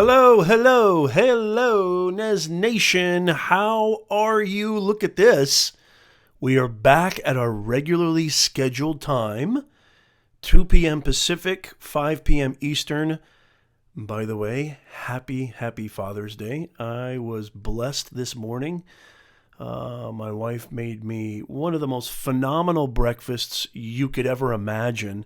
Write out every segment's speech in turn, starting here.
Hello, hello, hello, Nez Nation. How are you? Look at this. We are back at our regularly scheduled time, 2 p.m. Pacific, 5 p.m. Eastern. By the way, happy Father's Day. I was blessed this morning. My wife made me one of the most phenomenal breakfasts you could ever imagine,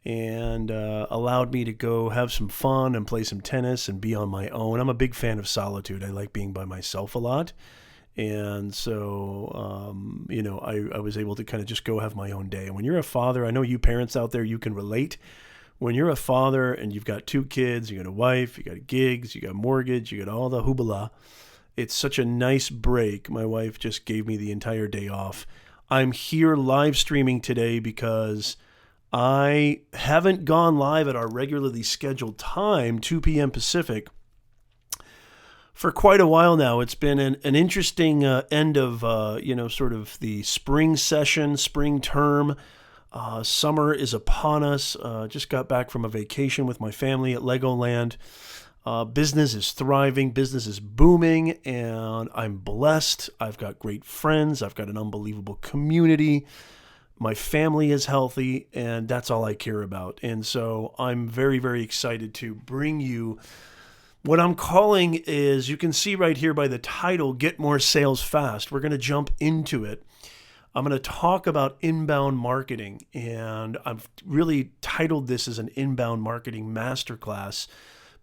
and allowed me to go have some fun and play some tennis and be on my own. I'm a big fan of solitude. I like being by myself a lot. And so, I was able to kind of just go have my own day. And when you're a father, I know you parents out there, you can relate. When you're a father and you've got 2 kids, you got a wife, you got gigs, you got mortgage, you got all the hoobla, it's such a nice break. My wife just gave me the entire day off. I'm here live streaming today because I haven't gone live at our regularly scheduled time, 2 p.m. Pacific, for quite a while now. It's been an interesting end of, sort of the spring session, spring term. Summer is upon us. Just got back from a vacation with my family at Legoland. Business is thriving, business is booming, and I'm blessed. I've got great friends. I've got an unbelievable community. My family is healthy, and that's all I care about. And so I'm very, very excited to bring you what I'm calling is, you can see right here by the title, Get More Sales Fast. We're going to jump into it. I'm going to talk about inbound marketing, and I've really titled this as an inbound marketing masterclass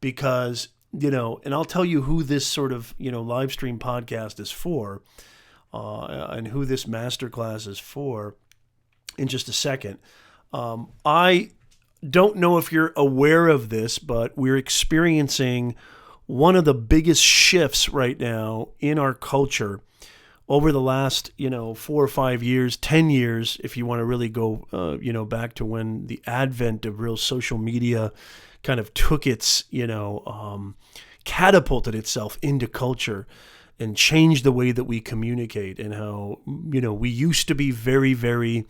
because, and I'll tell you who this sort of, live stream podcast is for, and who this masterclass is for in just a second. I don't know if you're aware of this, but we're experiencing one of the biggest shifts right now in our culture over the last, 4 or 5 years, 10 years, if you want to really go, back to when the advent of real social media kind of took its, catapulted itself into culture and changed the way that we communicate, and how, we used to be very, very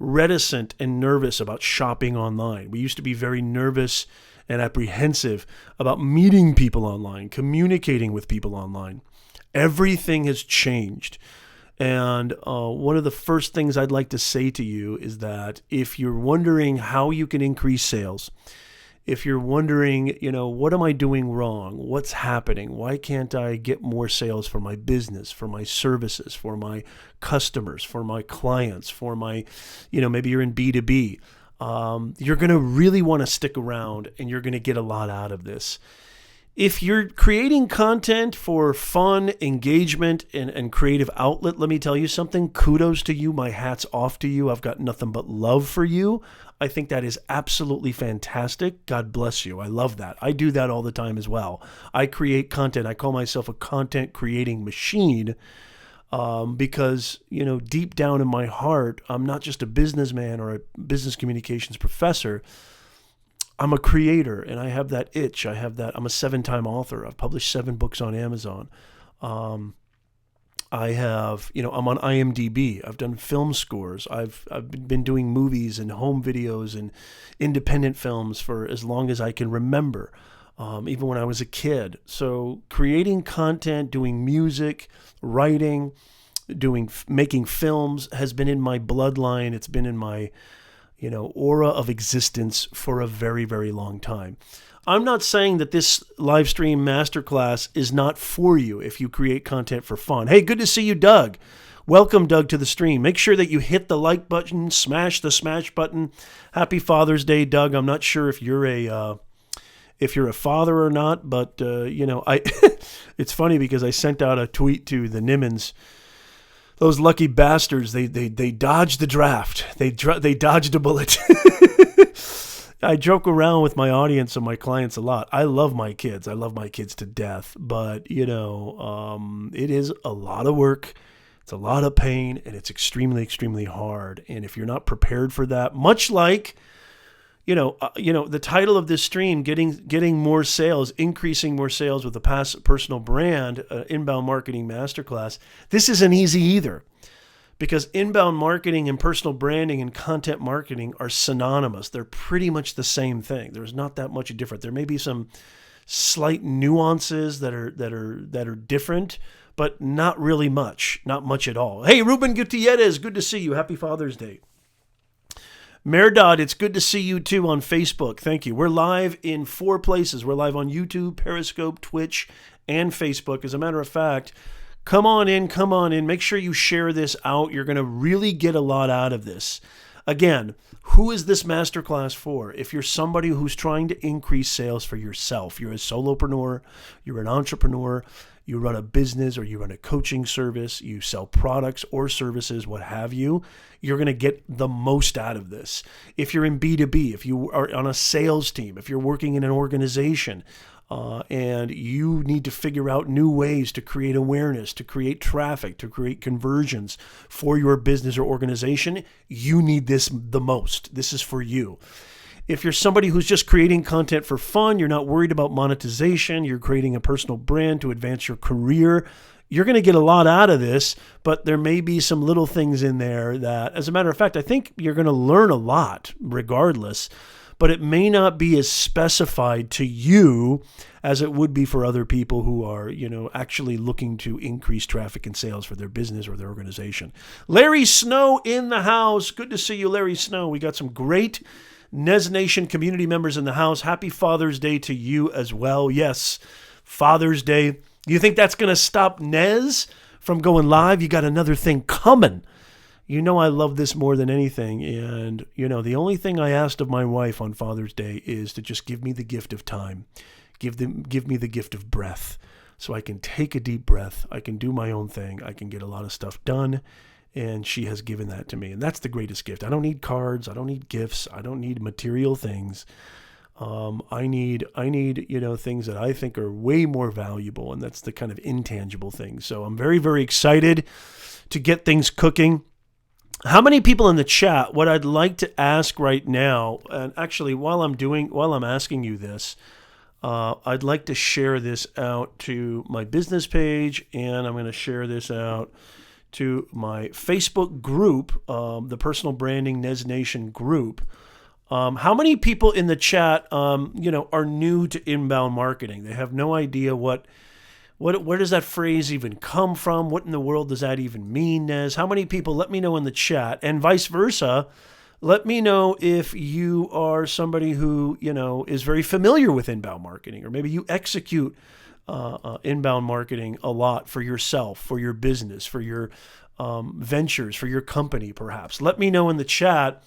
reticent and nervous about shopping online. We used to be very nervous and apprehensive about meeting people online, communicating with people online. Everything has changed. And one of the first things I'd like to say to you is that if you're wondering how you can increase sales, if you're wondering, what am I doing wrong? What's happening? Why can't I get more sales for my business, for my services, for my customers, for my clients, for my, maybe you're in B2B. You're going to really want to stick around, and you're going to get a lot out of this. If you're creating content for fun, engagement, and creative outlet, let me tell you something. Kudos to you. My hat's off to you. I've got nothing but love for you. I think that is absolutely fantastic. God bless you. I love that. I do that all the time as well. I create content. I call myself a content creating machine because, deep down in my heart, I'm not just a businessman or a business communications professor. I'm a creator, and I have that itch. I'm a 7-time author. I've published 7 books on Amazon. I have, I'm on IMDb. I've done film scores. I've been doing movies and home videos and independent films for as long as I can remember, even when I was a kid. So creating content, doing music, writing, making films has been in my bloodline. It's been in my aura of existence for a very, very long time. I'm not saying that this live stream masterclass is not for you if you create content for fun. Hey, good to see you, Doug. Welcome, Doug, to the stream. Make sure that you hit the like button, smash the smash button. Happy Father's Day, Doug. I'm not sure if you're a father or not, but it's funny because I sent out a tweet to the Nimmons. Those lucky bastards, they dodged the draft. They dodged a bullet. I joke around with my audience and my clients a lot. I love my kids. I love my kids to death. But, it is a lot of work. It's a lot of pain, and it's extremely, extremely hard. And if you're not prepared for that, much like, the title of this stream, getting more sales, increasing more sales with a personal brand, inbound marketing masterclass, this isn't easy either. Because inbound marketing and personal branding and content marketing are synonymous. They're pretty much the same thing. There's not that much different. There may be some slight nuances that are different, but not really much, not much at all. Hey, Ruben Gutierrez, good to see you. Happy Father's Day. Merdad, it's good to see you too on Facebook. Thank you. We're live in 4 places. We're live on YouTube, Periscope, Twitch, and Facebook. As a matter of fact, come on in. Make sure you share this out. You're going to really get a lot out of this. Again, who is this masterclass for? If you're somebody who's trying to increase sales for yourself, you're a solopreneur, you're an entrepreneur, you run a business or you run a coaching service, you sell products or services, what have you, you're going to get the most out of this. If you're in B2B, if you are on a sales team, if you're working in an organization, and you need to figure out new ways to create awareness, to create traffic, to create conversions for your business or organization, you need this the most. This is for you. If you're somebody who's just creating content for fun, you're not worried about monetization, you're creating a personal brand to advance your career, you're going to get a lot out of this, but there may be some little things in there that, as a matter of fact, I think you're going to learn a lot regardless, but it may not be as specified to you as it would be for other people who are, actually looking to increase traffic and sales for their business or their organization. Larry Snow in the house. Good to see you, Larry Snow. We got some great Nez Nation community members in the house. Happy Father's Day to you as well. Yes, Father's Day. Do you think that's going to stop Nez from going live? You got another thing coming. You know I love this more than anything, and the only thing I asked of my wife on Father's Day is to just give me the gift of time, give me the gift of breath, so I can take a deep breath, I can do my own thing, I can get a lot of stuff done, and she has given that to me, and that's the greatest gift. I don't need cards, I don't need gifts, I don't need material things. I need things that I think are way more valuable, and that's the kind of intangible things. So I'm very, very excited to get things cooking. How many people in the chat, what I'd like to ask right now, and actually while I'm asking you this, I'd like to share this out to my business page, and I'm going to share this out to my Facebook group, the Personal Branding Nez Nation group. How many people in the chat, are new to inbound marketing? They have no idea where does that phrase even come from? What in the world does that even mean, Nez? How many people? Let me know in the chat. And vice versa, let me know if you are somebody who, is very familiar with inbound marketing, or maybe you execute inbound marketing a lot for yourself, for your business, for your ventures, for your company, perhaps. Let me know in the chat.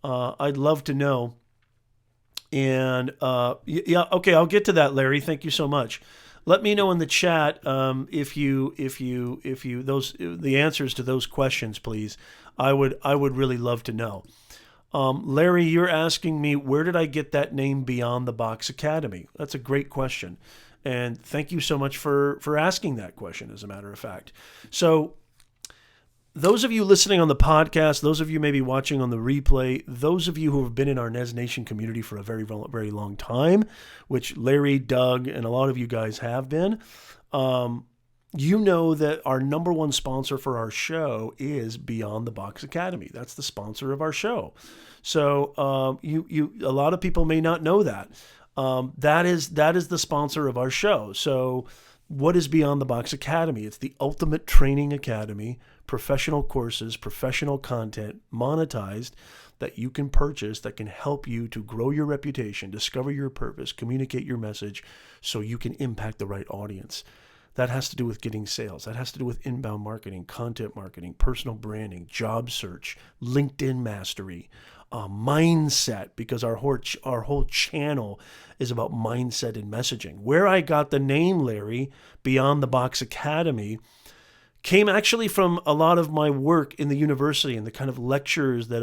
I'd love to know. And okay, I'll get to that, Larry. Thank you so much. Let me know in the chat if you the answers to those questions, please. I would really love to know. Larry, you're asking me, where did I get that name Beyond the Box Academy? That's a great question, and thank you so much for asking that question. As a matter of fact, so those of you listening on the podcast, those of you maybe watching on the replay, those of you who have been in our Nez Nation community for a very, very long time, which Larry, Doug, and a lot of you guys have been, you know that our number one sponsor for our show is Beyond the Box Academy. That's the sponsor of our show. So a lot of people may not know that. That is the sponsor of our show. So what is Beyond the Box Academy? It's the ultimate training academy, professional courses, professional content, monetized, that you can purchase, that can help you to grow your reputation, discover your purpose, communicate your message so you can impact the right audience. That has to do with getting sales. That has to do with inbound marketing, content marketing, personal branding, job search, LinkedIn mastery, mindset, because our whole channel is about mindset and messaging. Where I got the name, Larry, Beyond the Box Academy, came actually from a lot of my work in the university and the kind of lectures that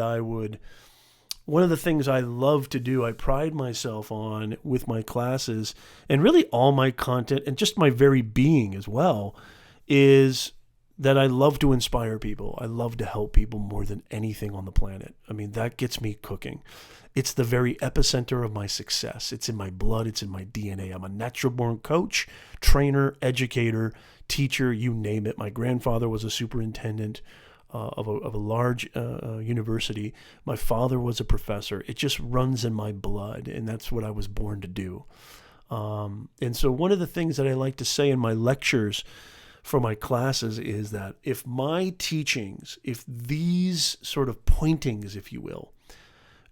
one of the things I love to do, I pride myself on with my classes and really all my content and just my very being as well, is that I love to inspire people. I love to help people more than anything on the planet. I mean, that gets me cooking. It's the very epicenter of my success. It's in my blood. It's in my DNA. I'm a natural-born coach, trainer, educator, teacher, you name it. My grandfather was a superintendent of a large university. My father was a professor. It just runs in my blood, and that's what I was born to do. And so one of the things that I like to say in my lectures for my classes is that if my teachings, if these sort of pointings, if you will,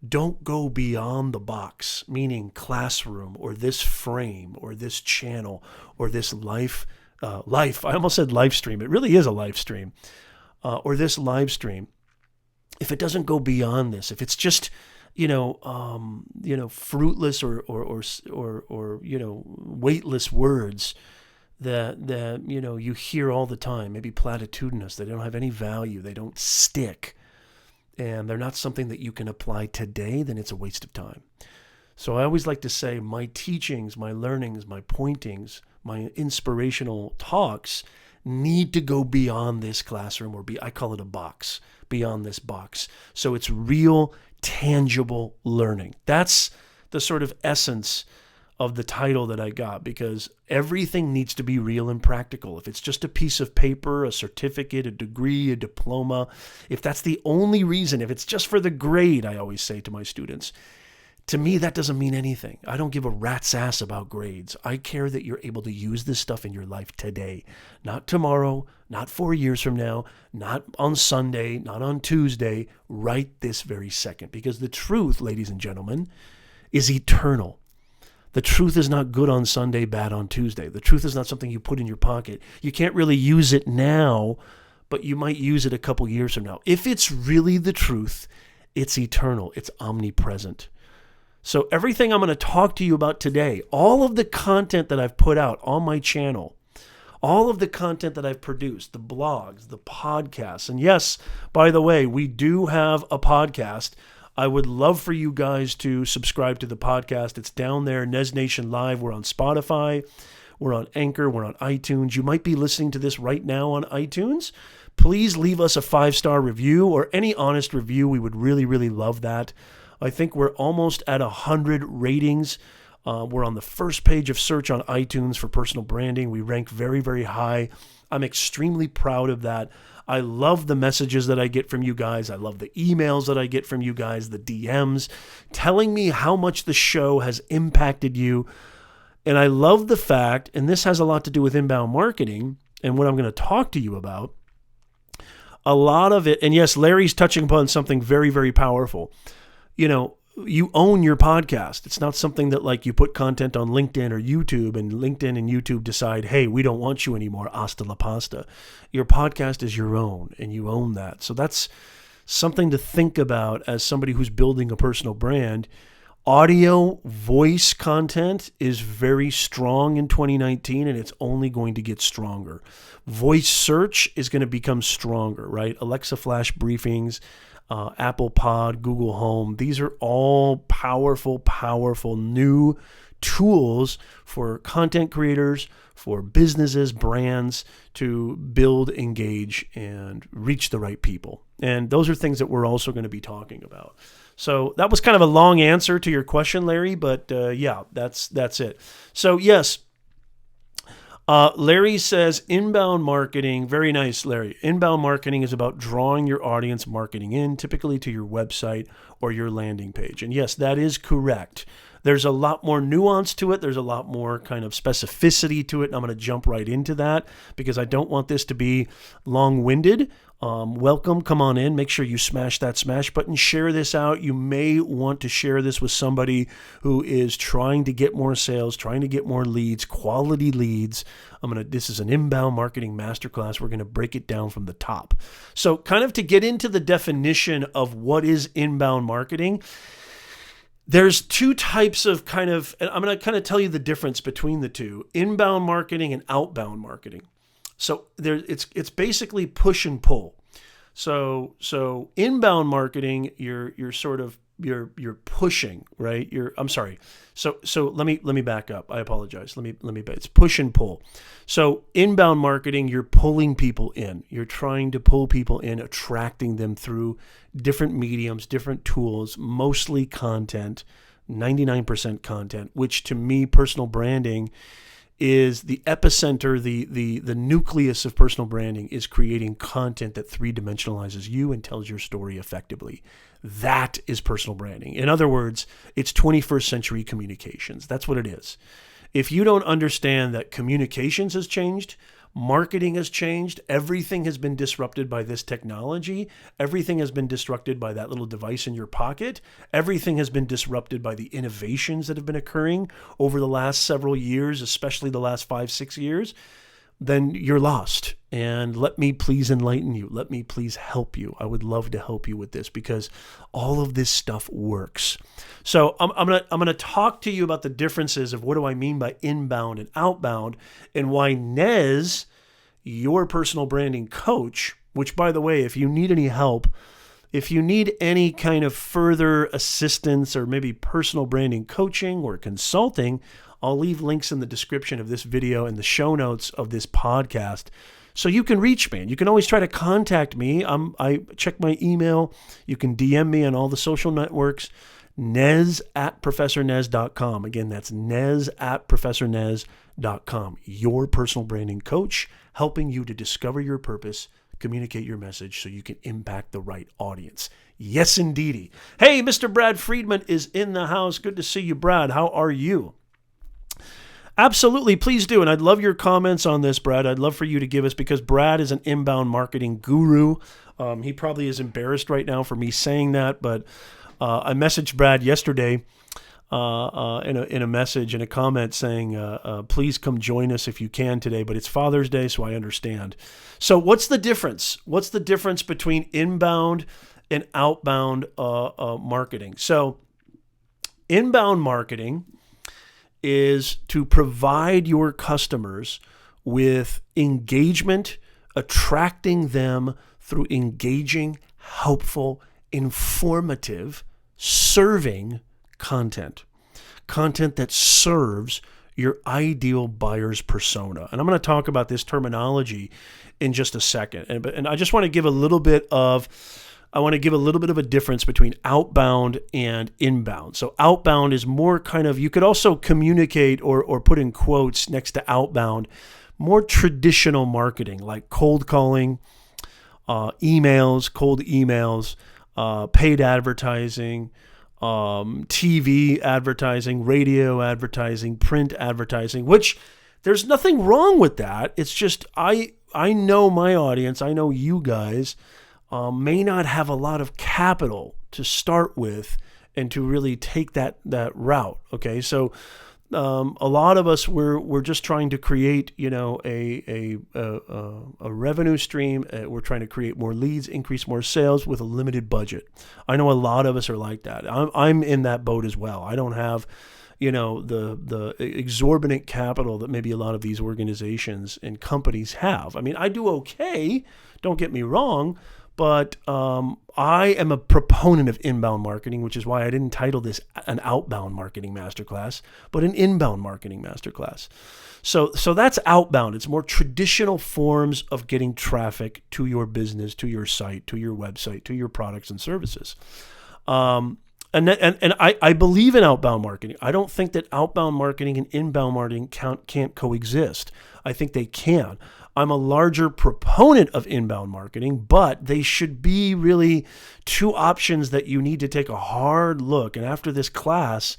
don't go beyond the box, meaning classroom or this frame or this channel or this life, I almost said live stream. It really is a live stream, or this live stream. If it doesn't go beyond this, if it's just, fruitless or weightless words that you hear all the time, maybe platitudinous, they don't have any value, they don't stick, and they're not something that you can apply today, then it's a waste of time. So I always like to say my teachings, my learnings, my pointings, my inspirational talks need to go beyond this classroom, or I call it a box, beyond this box. So it's real, tangible learning. That's the sort of essence of the title that I got, because everything needs to be real and practical. If it's just a piece of paper, a certificate, a degree, a diploma, if that's the only reason, if it's just for the grade, I always say to my students, to me, that doesn't mean anything. I don't give a rat's ass about grades. I care that you're able to use this stuff in your life today, not tomorrow, not 4 years from now, not on Sunday, not on Tuesday, right this very second. Because the truth, ladies and gentlemen, is eternal. The truth is not good on Sunday, bad on Tuesday. The truth is not something you put in your pocket. You can't really use it now, but you might use it a couple years from now. If it's really the truth, it's eternal. It's omnipresent. So everything I'm going to talk to you about today, all of the content that I've put out on my channel, all of the content that I've produced, the blogs, the podcasts, and yes, by the way, we do have a podcast. I would love for you guys to subscribe to the podcast. It's down there, Nez Nation Live. We're on Spotify. We're on Anchor. We're on iTunes. You might be listening to this right now on iTunes. Please leave us a 5-star review or any honest review. We would really, really love that. I think we're almost at 100 ratings. We're on the first page of search on iTunes for personal branding. We rank very, very high. I'm extremely proud of that. I love the messages that I get from you guys. I love the emails that I get from you guys, the DMs, telling me how much the show has impacted you. And I love the fact, and this has a lot to do with inbound marketing and what I'm going to talk to you about, a lot of it, and yes, Larry's touching upon something very, very powerful. You own your podcast. It's not something that like you put content on LinkedIn or YouTube and LinkedIn and YouTube decide, hey, we don't want you anymore, hasta la pasta. Your podcast is your own and you own that. So that's something to think about as somebody who's building a personal brand. Audio, voice content is very strong in 2019 and it's only going to get stronger. Voice search is going to become stronger, right? Alexa Flash briefings, Apple Pod, Google Home. These are all powerful, powerful new tools for content creators, for businesses, brands to build, engage, and reach the right people. And those are things that we're also going to be talking about. So that was kind of a long answer to your question, Larry, but yeah, that's it. So yes, Larry says inbound marketing, very nice, Larry. Inbound marketing is about drawing your audience marketing in, typically to your website or your landing page. And yes, that is correct. There's a lot more nuance to it. There's a lot more kind of specificity to it. And I'm going to jump right into that because I don't want this to be long-winded. Welcome, come on in. Make sure you smash that smash button. Share this out. You may want to share this with somebody who is trying to get more sales, trying to get more leads, quality leads. This is an inbound marketing masterclass. We're going to break it down from the top. So kind of to get into the definition of what is inbound marketing, there's two types of and I'm going to kind of tell you the difference between the two, inbound marketing and outbound marketing. So it's basically push and pull. So inbound marketing, you're pushing, right? So let me back up. I apologize. It's push and pull. So inbound marketing, you're pulling people in. You're trying to pull people in, attracting them through different mediums, different tools, mostly content, 99% content, which to me, personal branding is the epicenter, the nucleus of personal branding is creating content that three-dimensionalizes you and tells your story effectively. That is personal branding. In other words, it's 21st century communications. That's what it is. If you don't understand that communications has changed, marketing has changed, everything has been disrupted by this technology, everything has been disrupted by that little device in your pocket, everything has been disrupted by the innovations that have been occurring over the last several years, especially the last 5-6 years, then you're lost. And let me please enlighten you. Let me please help you. I would love to help you with this because all of this stuff works. So I'm gonna talk to you about the differences of what do I mean by inbound and outbound, and why Nez, your personal branding coach, which, by the way, if you need any help, if you need any kind of further assistance or maybe personal branding coaching or consulting, I'll leave links in the description of this video and the show notes of this podcast so you can reach me. And you can always try to contact me. I check my email. You can DM me on all the social networks. Nez@ProfessorNez.com. Again, that's Nez@ProfessorNez.com. Your personal branding coach, helping you to discover your purpose, communicate your message so you can impact the right audience. Yes, indeedy. Hey, Mr. Brad Friedman is in the house. Good to see you, Brad. How are you? Absolutely, please do. And I'd love your comments on this, Brad. I'd love for you to give us, because Brad is an inbound marketing guru. He probably is embarrassed right now for me saying that, but I messaged Brad yesterday in a message, in a comment saying, please come join us if you can today, but it's Father's Day, so I understand. So what's the difference? What's the difference between inbound and outbound marketing? So inbound marketing is to provide your customers with engagement, attracting them through engaging, helpful, informative, serving content that serves your ideal buyer's persona. And I'm going to talk about this terminology in just a second. And I just want to give a little bit of a difference between outbound and inbound. So outbound is more kind of, you could also communicate or put in quotes next to outbound, more traditional marketing like cold calling, cold emails, paid advertising, TV advertising, radio advertising, print advertising, which there's nothing wrong with that. It's just, I know my audience, I know you guys may not have a lot of capital to start with and to really take that route. Okay, so a lot of us we're just trying to create, a revenue stream. We're trying to create more leads, increase more sales with a limited budget. I know a lot of us are like that. I'm in that boat as well. I don't have, the exorbitant capital that maybe a lot of these organizations and companies have. I mean, I do okay. Don't get me wrong. But I am a proponent of inbound marketing, which is why I didn't title this an outbound marketing masterclass, but an inbound marketing masterclass. So that's outbound. It's more traditional forms of getting traffic to your business, to your site, to your website, to your products and services. And I believe in outbound marketing. I don't think that outbound marketing and inbound marketing can't coexist. I think they can. I'm a larger proponent of inbound marketing, but they should be really two options that you need to take a hard look. And after this class,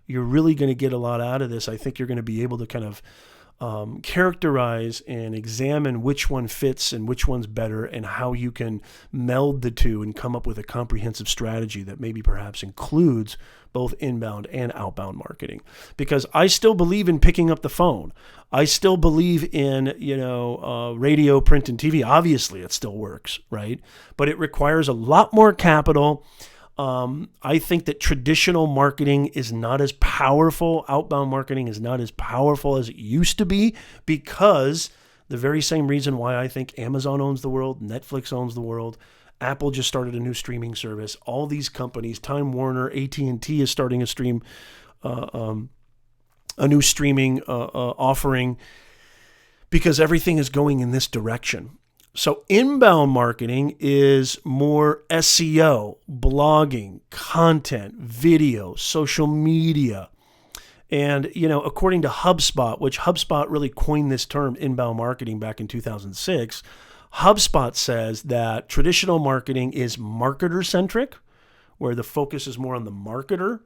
you're really going to get a lot out of this. I think you're going to be able to kind of characterize and examine which one fits and which one's better, and how you can meld the two and come up with a comprehensive strategy that maybe perhaps includes both inbound and outbound marketing. Because I still believe in picking up the phone. I still believe in, radio, print, and TV. Obviously, it still works, right? But it requires a lot more capital. I think that traditional marketing is not as powerful. Outbound marketing is not as powerful as it used to be, because the very same reason why I think Amazon owns the world, Netflix owns the world, Apple just started a new streaming service. All these companies, Time Warner, AT&T is starting a new streaming offering, because everything is going in this direction. So inbound marketing is more SEO, blogging, content, video, social media. And, according to HubSpot, which HubSpot really coined this term inbound marketing back in 2006, HubSpot says that traditional marketing is marketer-centric, where the focus is more on the marketer,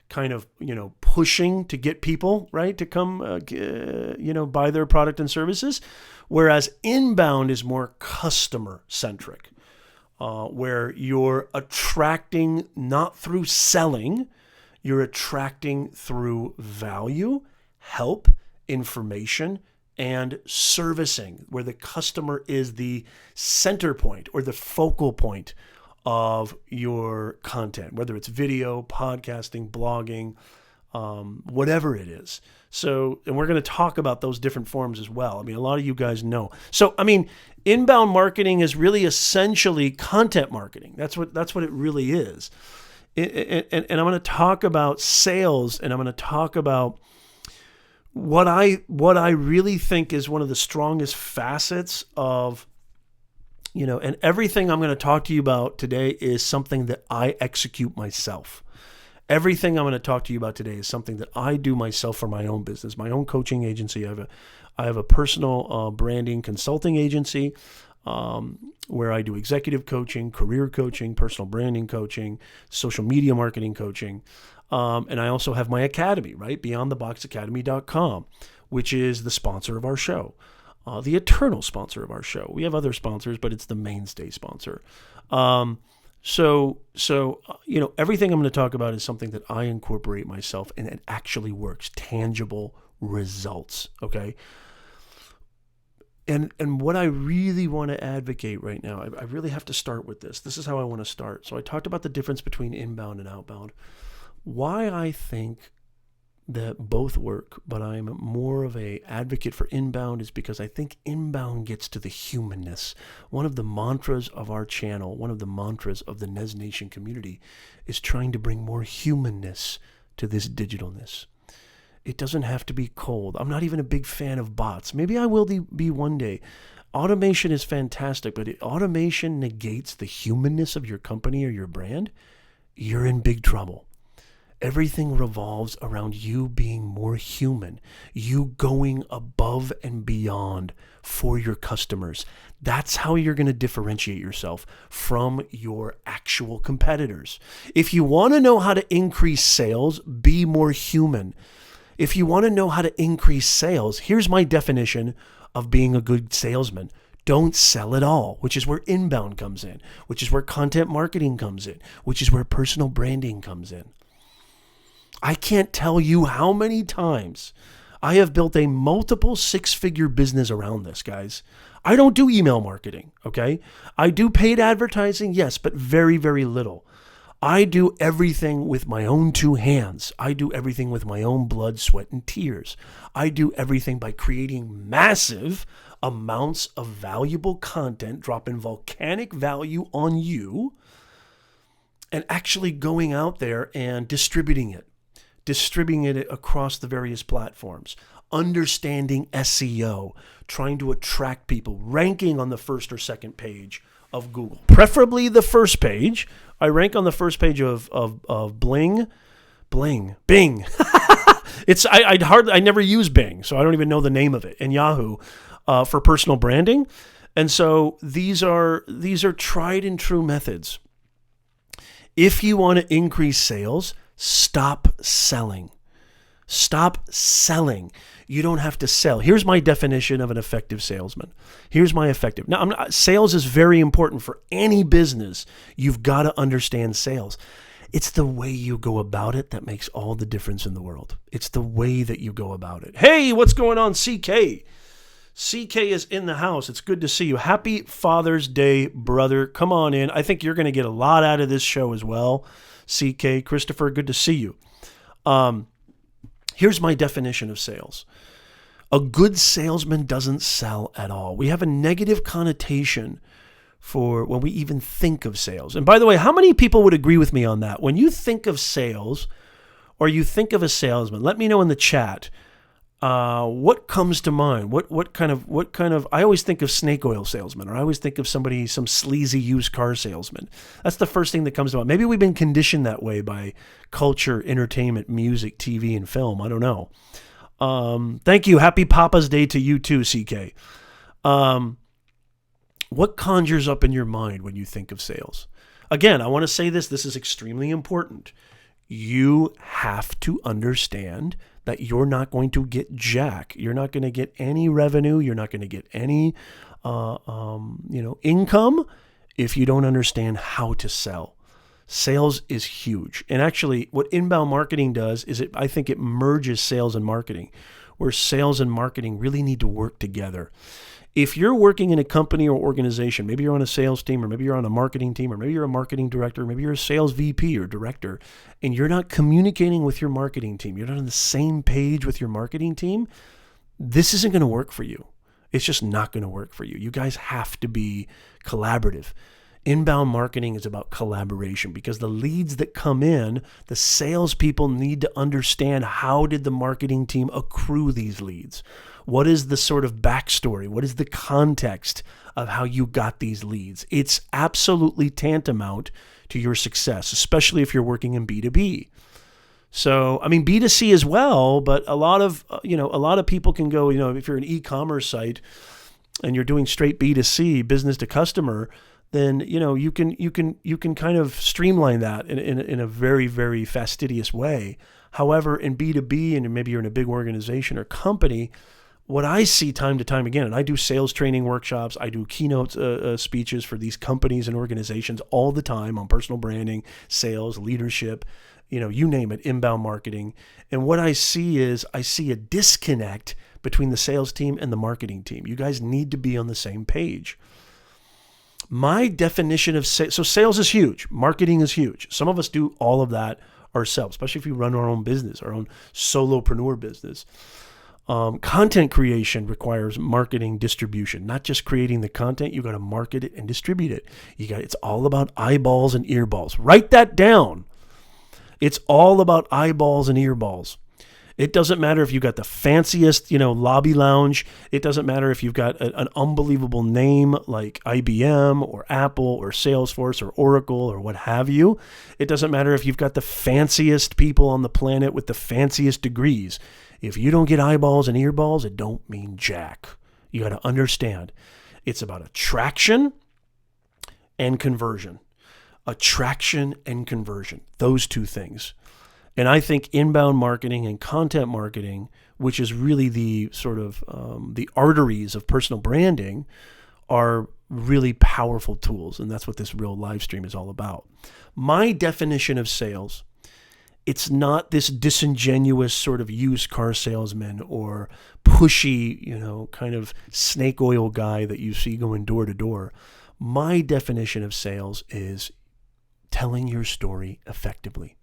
kind of, pushing to get people, right, to come, buy their product and services. Whereas inbound is more customer centric, where you're attracting not through selling, you're attracting through value, help, information, and servicing, where the customer is the center point or the focal point of your content, whether it's video, podcasting, blogging, whatever it is. So, and we're going to talk about those different forms as well. I mean, a lot of you guys know. So, I mean, inbound marketing is really essentially content marketing. That's what it really is. And I'm going to talk about sales, and I'm going to talk about what I really think is one of the strongest facets of, and everything I'm going to talk to you about today is something that I execute myself. Everything I'm going to talk to you about today is something that I do myself for my own business, my own coaching agency. I have a personal branding consulting agency where I do executive coaching, career coaching, personal branding coaching, social media marketing coaching. And I also have my academy, right? BeyondTheBoxAcademy.com, which is the sponsor of our show, the eternal sponsor of our show. We have other sponsors, but it's the mainstay sponsor. So everything I'm going to talk about is something that I incorporate myself, and it actually works. Tangible results, okay? And what I really want to advocate right now, I really have to start with this. This is how I want to start. So I talked about the difference between inbound and outbound. Why I think that both work, but I'm more of a advocate for inbound is because I think inbound gets to the humanness. One of the mantras of our channel, one of the mantras of the Nez Nation community is trying to bring more humanness to this digitalness. It doesn't have to be cold. I'm not even a big fan of bots. Maybe I will be one day. Automation is fantastic, but if automation negates the humanness of your company or your brand, you're in big trouble. Everything revolves around you being more human, you going above and beyond for your customers. That's how you're going to differentiate yourself from your actual competitors. If you want to know how to increase sales, be more human. If you want to know how to increase sales, here's my definition of being a good salesman. Don't sell at all, which is where inbound comes in, which is where content marketing comes in, which is where personal branding comes in. I can't tell you how many times I have built a multiple six-figure business around this, guys. I don't do email marketing, okay? I do paid advertising, yes, but very, very little. I do everything with my own two hands. I do everything with my own blood, sweat, and tears. I do everything by creating massive amounts of valuable content, dropping volcanic value on you, and actually going out there and distributing it across the various platforms, understanding SEO, trying to attract people, ranking on the first or second page of Google. Preferably the first page. I rank on the first page of Bing. I never use Bing, so I don't even know the name of it. And Yahoo for personal branding. And so these are tried and true methods. If you want to increase sales, stop selling. Stop selling. You don't have to sell. Here's my definition of an effective salesman. Here's my effective. Now, sales is very important for any business. You've got to understand sales. It's the way you go about it that makes all the difference in the world. It's the way that you go about it. Hey, what's going on, CK? CK is in the house. It's good to see you. Happy Father's Day, brother. Come on in. I think you're going to get a lot out of this show as well. CK, Christopher, good to see you. Here's my definition of sales. A good salesman doesn't sell at all. We have a negative connotation for when we even think of sales. And by the way, how many people would agree with me on that? When you think of sales or you think of a salesman, let me know in the chat. What comes to mind? What kind of, I always think of snake oil salesman, or I always think of some sleazy used car salesman. That's the first thing that comes to mind. Maybe we've been conditioned that way by culture, entertainment, music, TV, and film. I don't know. Thank you. Happy Papa's Day to you too, CK. What conjures up in your mind when you think of sales? Again, I want to say this is extremely important. You have to understand that you're not going to get jack. You're not going to get any revenue. You're not going to get any, income if you don't understand how to sell. Sales is huge. And actually, what inbound marketing does is I think it merges sales and marketing, where sales and marketing really need to work together. If you're working in a company or organization, maybe you're on a sales team, or maybe you're on a marketing team, or maybe you're a marketing director, maybe you're a sales VP or director, and you're not communicating with your marketing team, you're not on the same page with your marketing team, this isn't going to work for you. It's just not going to work for you. You guys have to be collaborative. Inbound marketing is about collaboration, because the leads that come in, the salespeople need to understand, how did the marketing team accrue these leads? What is the sort of backstory? What is the context of how you got these leads? It's absolutely tantamount to your success, especially if you're working in B2B. So, I mean, B2C as well, but a lot of people can go, if you're an e-commerce site and you're doing straight B2C, business to customer, then, you can kind of streamline that in a very, very fastidious way. However, in B2B, and maybe you're in a big organization or company, what I see time to time again, and I do sales training workshops, I do keynote speeches for these companies and organizations all the time on personal branding, sales, leadership, you name it, inbound marketing. And what I see is a disconnect between the sales team and the marketing team. You guys need to be on the same page. My definition of sales is huge. Marketing is huge. Some of us do all of that ourselves, especially if we run our own business, our own solopreneur business. Content creation requires marketing distribution, not just creating the content. You got to market it and distribute it. It's all about eyeballs and earballs. Write that down. It's all about eyeballs and earballs. It doesn't matter if you got the fanciest, lobby lounge. It doesn't matter if you've got an unbelievable name like IBM or Apple or Salesforce or Oracle or what have you. It doesn't matter if you've got the fanciest people on the planet with the fanciest degrees. If you don't get eyeballs and earballs, it don't mean jack. You got to understand. It's about attraction and conversion. Attraction and conversion. Those two things. And I think inbound marketing and content marketing, which is really the sort of the arteries of personal branding, are really powerful tools. And that's what this real live stream is all about. My definition of sales, it's not this disingenuous sort of used car salesman or pushy, kind of snake oil guy that you see going door to door. My definition of sales is telling your story effectively.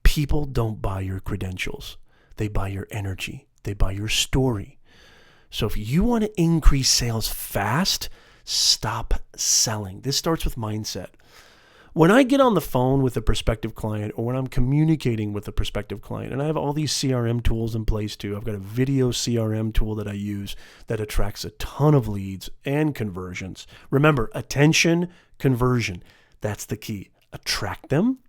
People don't buy your credentials. They buy your energy. They buy your story. So if you want to increase sales fast, stop selling. This starts with mindset. When I get on the phone with a prospective client, or when I'm communicating with a prospective client, and I have all these CRM tools in place too. I've got a video CRM tool that I use that attracts a ton of leads and conversions. Remember, attention, conversion. That's the key. Attract them.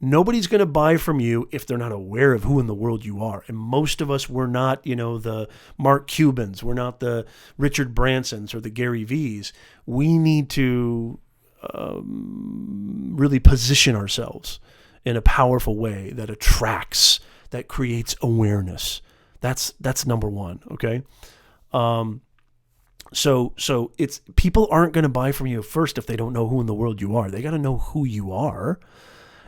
Nobody's going to buy from you if they're not aware of who in the world you are. And most of us, we're not, the Mark Cubans. We're not the Richard Bransons or the Gary V's. We need to really position ourselves in a powerful way that attracts, that creates awareness. That's number one. Okay. So it's, people aren't going to buy from you first if they don't know who in the world you are. They got to know who you are.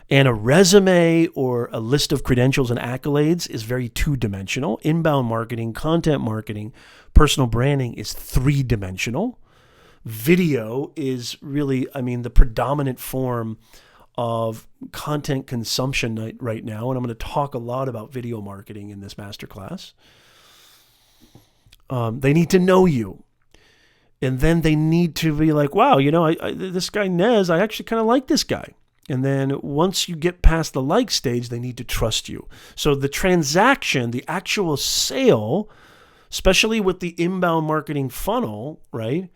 And a resume or a list of credentials and accolades is very two-dimensional. Inbound marketing, content marketing, personal branding is three-dimensional. Video is really, the predominant form of content consumption right now. And I'm going to talk a lot about video marketing in this masterclass. They need to know you. And then they need to be like, wow, this guy Nez, I actually kind of like this guy. And then once you get past the like stage, they need to trust you. So the transaction, the actual sale, especially with the inbound marketing funnel, right?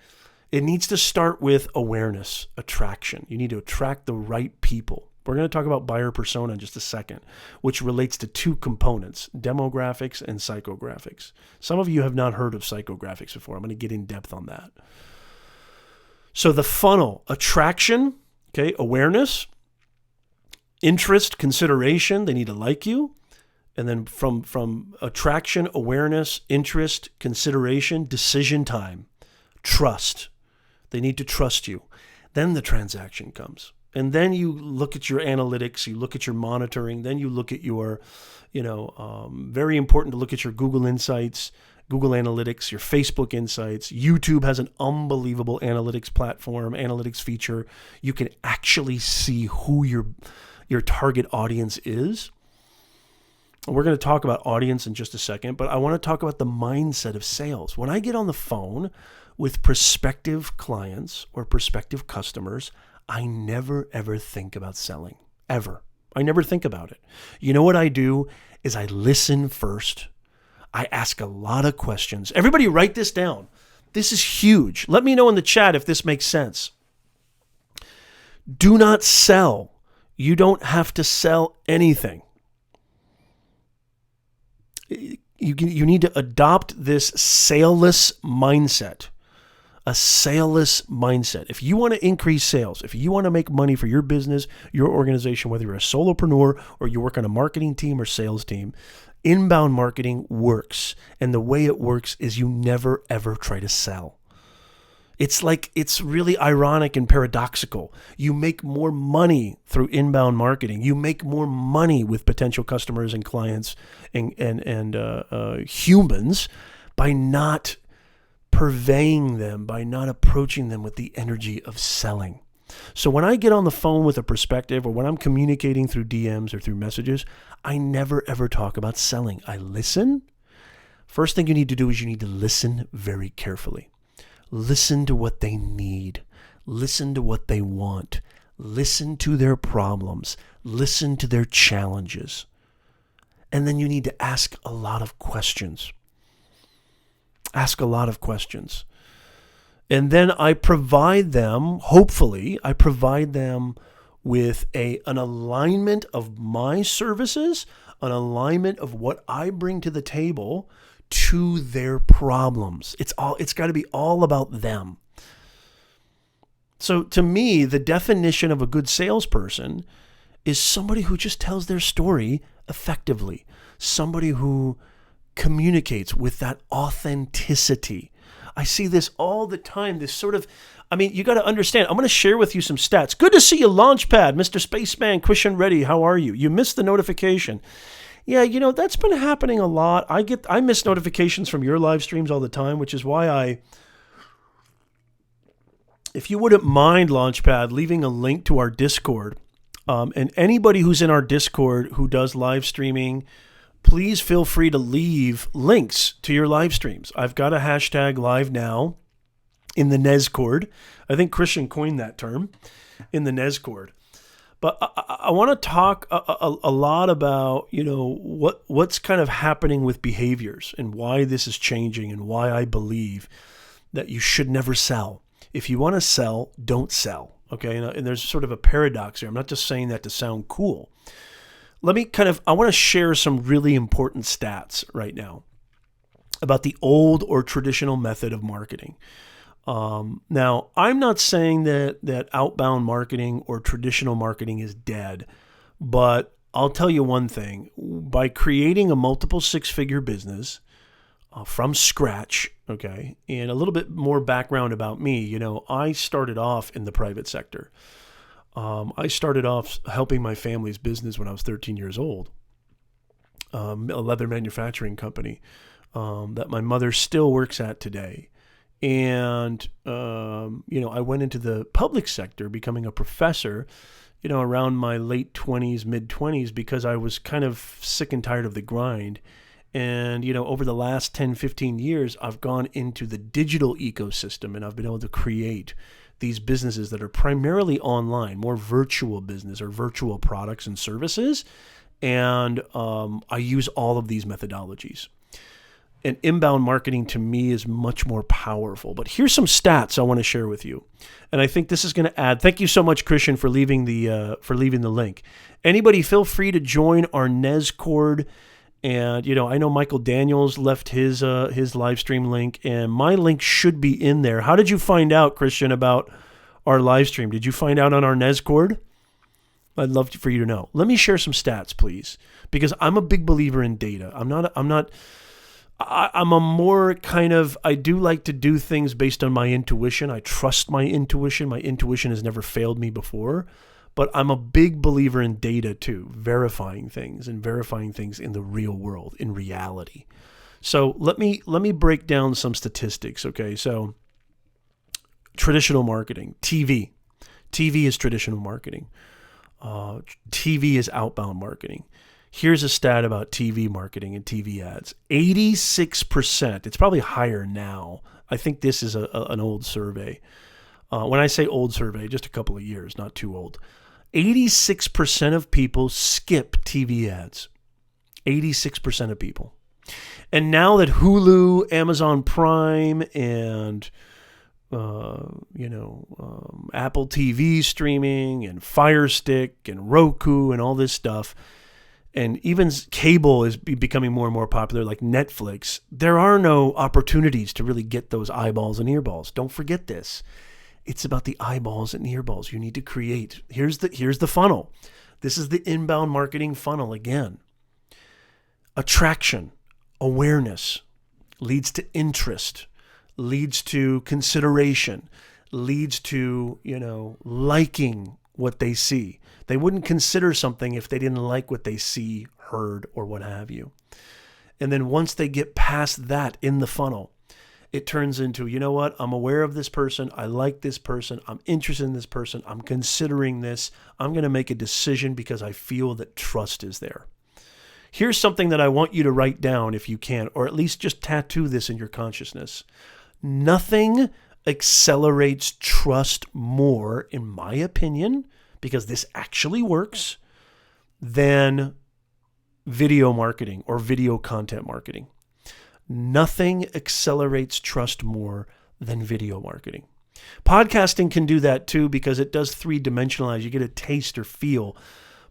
It needs to start with awareness, attraction. You need to attract the right people. We're going to talk about buyer persona in just a second, which relates to two components, demographics and psychographics. Some of you have not heard of psychographics before. I'm going to get in depth on that. So the funnel, attraction, okay, awareness, interest, consideration, they need to like you. And then from attraction, awareness, interest, consideration, decision time, trust. They need to trust you. Then the transaction comes. And then you look at your analytics, you look at your monitoring, then you look at your, very important to look at your Google Insights, Google Analytics, your Facebook Insights. YouTube has an unbelievable analytics platform, analytics feature. You can actually see who your target audience is. We're going to talk about audience in just a second, but I want to talk about the mindset of sales. When I get on the phone with prospective clients or prospective customers, I never, ever think about selling, ever. I never think about it. You know what I do is I listen first. I ask a lot of questions. Everybody write this down. This is huge. Let me know in the chat if this makes sense. Do not sell. You don't have to sell anything. You need to adopt this saleless mindset, a saleless mindset. If you want to increase sales, if you want to make money for your business, your organization, whether you're a solopreneur or you work on a marketing team or sales team, inbound marketing works. And the way it works is you never, ever try to sell. It's really ironic and paradoxical. You make more money through inbound marketing. You make more money with potential customers and clients and humans by not purveying them, by not approaching them with the energy of selling. So when I get on the phone with a prospective or when I'm communicating through DMs or through messages, I never ever talk about selling. I listen. First thing you need to do is you need to listen very carefully. Listen to what they need. Listen to what they want. Listen to their problems. Listen to their challenges. And then you need to ask a lot of questions. Ask a lot of questions. And then I provide them, hopefully, with an alignment of my services, an alignment of what I bring to the table to their problems. It's got to be all about them. So to me, the definition of a good salesperson is somebody who just tells their story effectively. Somebody who communicates with that authenticity. I see this all the time, this sort of, you got to understand, I'm going to share with you some stats. Good to see you, Launchpad, Mr. Spaceman, Christian Reddy, how are you? You missed the notification. Yeah, that's been happening a lot. I miss notifications from your live streams all the time, which is why if you wouldn't mind, Launchpad, leaving a link to our Discord, and anybody who's in our Discord who does live streaming, please feel free to leave links to your live streams. I've got a hashtag live now in the Nezcord. I think Christian coined that term, in the Nezcord. But I want to talk a lot about, what's kind of happening with behaviors and why this is changing and why I believe that you should never sell. If you want to sell, don't sell. Okay. And there's sort of a paradox here. I'm not just saying that to sound cool. I want to share some really important stats right now about the old or traditional method of marketing. Now, I'm not saying that outbound marketing or traditional marketing is dead, but I'll tell you one thing. By creating a multiple six-figure business from scratch, okay, and a little bit more background about me, I started off in the private sector. I started off helping my family's business when I was 13 years old, a leather manufacturing company that my mother still works at today. And, I went into the public sector becoming a professor, around my late 20s, mid 20s, because I was kind of sick and tired of the grind. And, over the last 10, 15 years, I've gone into the digital ecosystem and I've been able to create these businesses that are primarily online, more virtual business or virtual products and services. And I use all of these methodologies. And inbound marketing to me is much more powerful. But here's some stats I want to share with you. And I think this is going to add. Thank you so much, Christian, for leaving the link. Anybody, feel free to join our Nezcord. And I know Michael Daniels left his live stream link, and my link should be in there. How did you find out, Christian, about our live stream? Did you find out on our Nezcord? I'd love for you to know. Let me share some stats, please, because I'm a big believer in data. I'm a more kind of, I do like to do things based on my intuition. I trust my intuition. My intuition has never failed me before, but I'm a big believer in data too, verifying things in the real world, in reality. So let me break down some statistics, okay? So traditional marketing, TV is traditional marketing. TV is outbound marketing. Here's a stat about TV marketing and TV ads. 86%, it's probably higher now. I think this is an old survey. When I say old survey, just a couple of years, not too old. 86% of people skip TV ads. 86% of people. And now that Hulu, Amazon Prime, and Apple TV streaming and Fire Stick and Roku and all this stuff, and even cable is becoming more and more popular, like Netflix, there are no opportunities to really get those eyeballs and earballs. Don't forget this. It's about the eyeballs and earballs you need to create. Here's the funnel. This is the inbound marketing funnel again. Attraction, awareness, leads to interest, leads to consideration, leads to, liking what they see. They wouldn't consider something if they didn't like what they see, heard, or what have you. And then once they get past that in the funnel, it turns into, you know what? I'm aware of this person. I like this person. I'm interested in this person. I'm considering this. I'm going to make a decision because I feel that trust is there. Here's something that I want you to write down if you can, or at least just tattoo this in your consciousness. Nothing accelerates trust more, in my opinion, because this actually works, than video marketing or video content marketing. Nothing accelerates trust more than video marketing. Podcasting can do that too because it does three-dimensionalize. You get a taste or feel.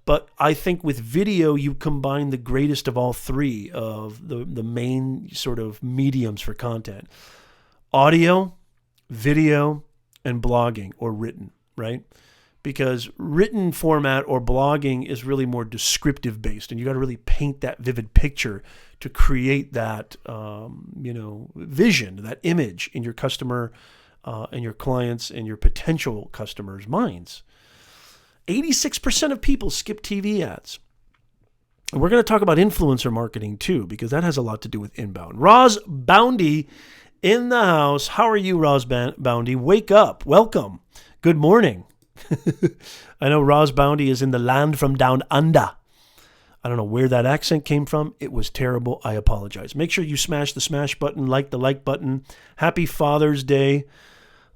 But I think with video, you combine the greatest of all three of the main sort of mediums for content. Audio, video, and blogging or written, right? Because written format or blogging is really more descriptive based, and you got to really paint that vivid picture to create that, vision, that image in your customer and your clients and your potential customers' minds. 86% of people skip TV ads. And we're going to talk about influencer marketing too, because that has a lot to do with inbound. Roz Boundy in the house. How are you, Roz Boundy? Wake up. Welcome. Good morning. I know Roz Boundy is in the land from down under. I don't know where that accent came from. It was terrible. I apologize. Make sure you smash the smash button, like the like button. Happy Father's Day.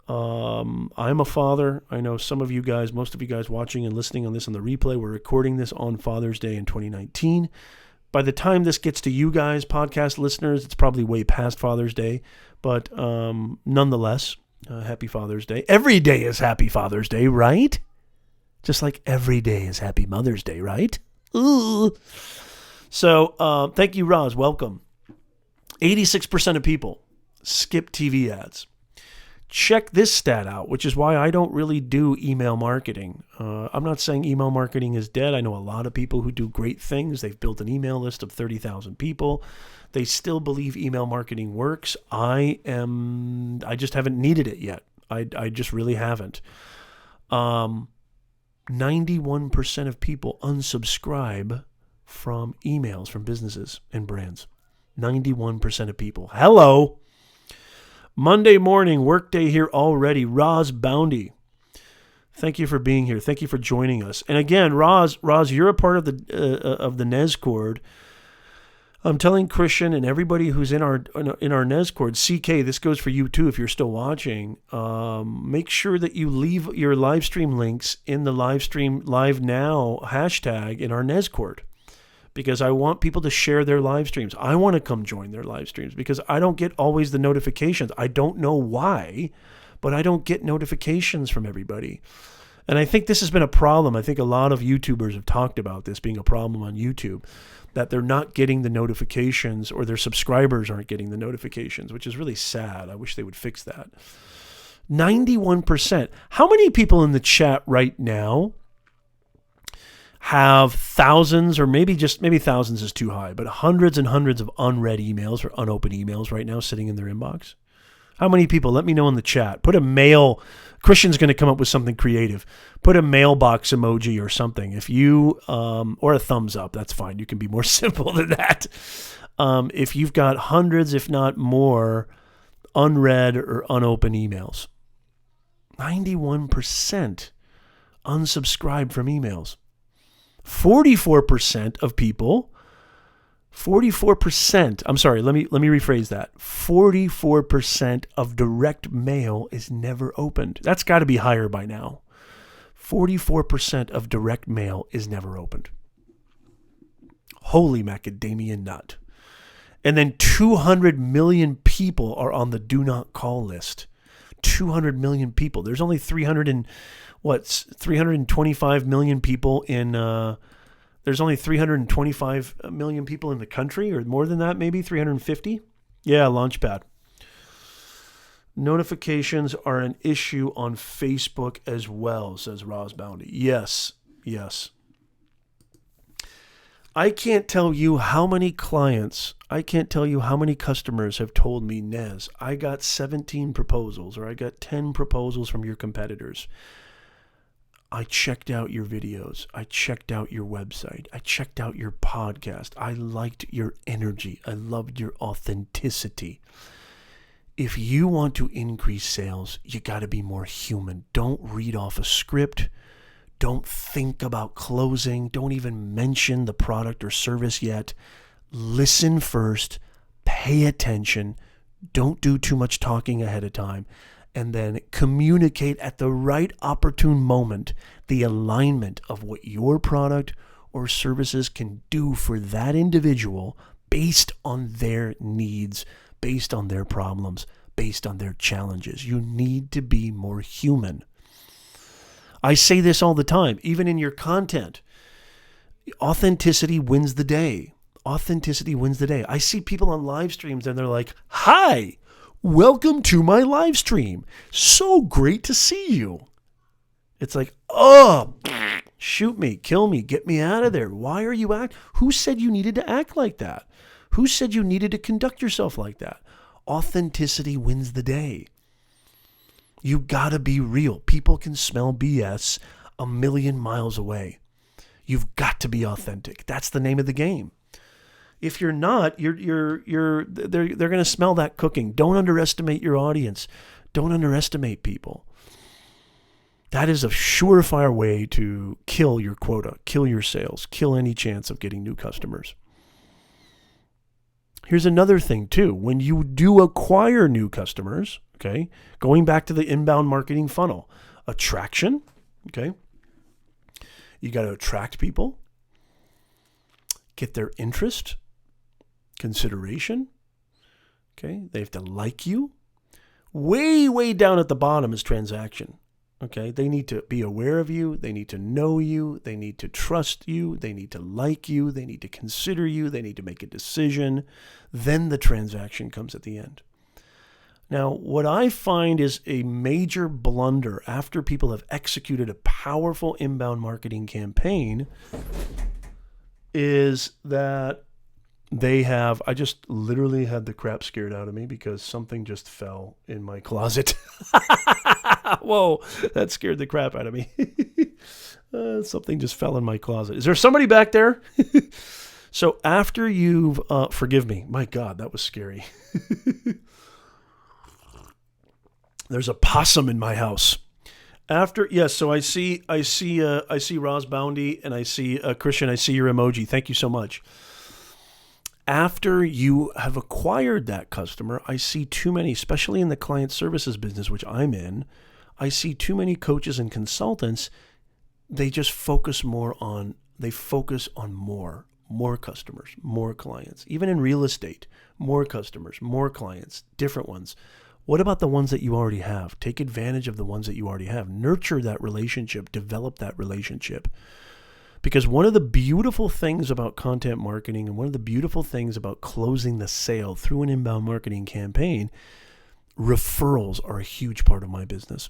I'm a father. I know some of you guys, most of you guys watching and listening on this on the replay, we're recording this on Father's Day in 2019. By the time this gets to you guys, podcast listeners, it's probably way past Father's Day. But nonetheless, happy Father's Day. Every day is happy Father's Day, right? Just like every day is happy Mother's Day, right? Ooh. So thank you, Roz. Welcome. 86% of people skip TV ads. Check this stat out, which is why I don't really do email marketing. I'm not saying email marketing is dead. I know a lot of people who do great things. They've built an email list of 30,000 people. They still believe email marketing works. I just haven't needed it yet. I just really haven't. 91% of people unsubscribe from emails from businesses and brands. 91% of people. Hello. Monday morning, workday here already. Roz Boundy. Thank you for being here. Thank you for joining us. And again, Roz, you're a part of the Nez Cord. I'm telling Christian and everybody who's in our Nez Cord, CK, this goes for you too if you're still watching. Make sure that you leave your live stream links in the live stream live now hashtag in our Nez Cord, because I want people to share their live streams. I want to come join their live streams because I don't get always the notifications. I don't know why, but I don't get notifications from everybody. And I think this has been a problem. I think a lot of YouTubers have talked about this being a problem on YouTube, that they're not getting the notifications or their subscribers aren't getting the notifications, which is really sad. I wish they would fix that. 91%. How many people in the chat right now have thousands, or maybe thousands is too high, but hundreds and hundreds of unread emails or unopened emails right now sitting in their inbox? How many people? Let me know in the chat. Put a mail. Christian's going to come up with something creative. Put a mailbox emoji or something. If you, or a thumbs up, that's fine. You can be more simple than that. If you've got hundreds, if not more, unread or unopened emails. 91% unsubscribed from emails. 44% of people, 44%, I'm sorry, let me rephrase that. 44% of direct mail is never opened. That's got to be higher by now. 44% of direct mail is never opened. Holy macadamia nut. And then 200 million people are on the do not call list. 200 million people. There's only 325 million people in, there's only 325 million people in the country, or more than that, maybe 350. Yeah, Launchpad. Notifications are an issue on Facebook as well, says Roz Bounty. Yes. I can't tell you how many customers have told me, Nez, I got 17 proposals, or I got 10 proposals from your competitors. I checked out your videos. I checked out your website. I checked out your podcast. I liked your energy. I loved your authenticity. If you want to increase sales, you got to be more human. Don't read off a script. Don't think about closing. Don't even mention the product or service yet. Listen first. Pay attention. Don't do too much talking ahead of time. And then communicate at the right opportune moment the alignment of what your product or services can do for that individual based on their needs, based on their problems, based on their challenges. You need to be more human. I say this all the time, even in your content. Authenticity wins the day. Authenticity wins the day. I see people on live streams and they're like, "Hi, welcome to my live stream. So great to see you." It's like, oh, shoot me, kill me, get me out of there. Why are you acting? Who said you needed to act like that? Who said you needed to conduct yourself like that? Authenticity wins the day. You gotta be real. People can smell BS a million miles away. You've got to be authentic. That's the name of the game. If you're not, they're gonna smell that cooking. Don't underestimate your audience. Don't underestimate people. That is a surefire way to kill your quota, kill your sales, kill any chance of getting new customers. Here's another thing too. When you do acquire new customers, okay, going back to the inbound marketing funnel, attraction, okay, you got to attract people, get their interest, consideration, okay, they have to like you. Way down at the bottom is transaction. Okay, they need to be aware of you. They need to know you. They need to trust you. They need to like you. They need to consider you. They need to make a decision. Then the transaction comes at the end. Now, what I find is a major blunder after people have executed a powerful inbound marketing campaign is that I just literally had the crap scared out of me because something just fell in my closet. Whoa, that scared the crap out of me. Something just fell in my closet. Is there somebody back there? So after you've, forgive me, my God, that was scary. There's a possum in my house. So I see Roz Bounty and I see Christian. I see your emoji. Thank you so much. After you have acquired that customer, I see too many, especially in the client services business, which I'm in, I see too many coaches and consultants. They just focus more on more customers, more clients. Even in real estate, more customers, more clients, different ones. What about the ones that you already have? Take advantage of the ones that you already have. Nurture that relationship, develop that relationship. Because one of the beautiful things about content marketing and one of the beautiful things about closing the sale through an inbound marketing campaign, referrals are a huge part of my business.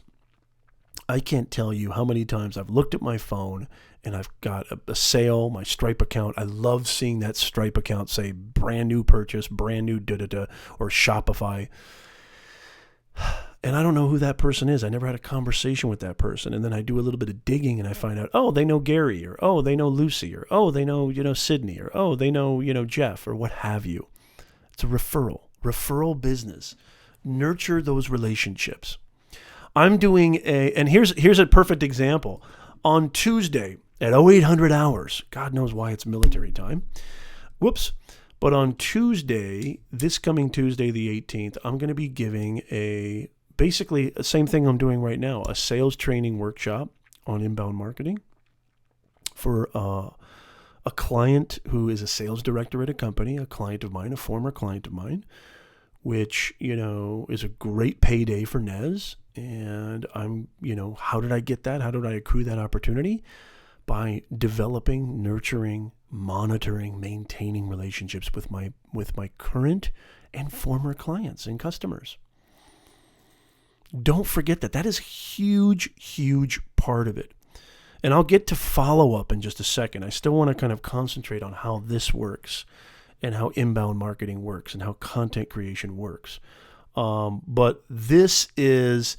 I can't tell you how many times I've looked at my phone and I've got a sale, my Stripe account. I love seeing that Stripe account say brand new purchase, brand new da-da-da, or Shopify. And I don't know who that person is. I never had a conversation with that person. And then I do a little bit of digging and I find out, oh, they know Gary, or oh, they know Lucy, or oh, they know, Sydney, or oh, they know, Jeff, or what have you. It's a referral business. Nurture those relationships. I'm doing and here's a perfect example. On Tuesday at 0800 hours, God knows why it's military time. Whoops. But on Tuesday, this coming Tuesday, the 18th, I'm going to be giving basically the same thing I'm doing right now, a sales training workshop on inbound marketing for a client who is a sales director at a company, a client of mine, a former client of mine, which, is a great payday for Nez. And I'm, how did I get that? How did I accrue that opportunity? By developing, nurturing, monitoring, maintaining relationships with my current and former clients and customers. Don't forget that is a huge, huge part of it. And I'll get to follow up in just a second. I still want to kind of concentrate on how this works and how inbound marketing works and how content creation works. But this is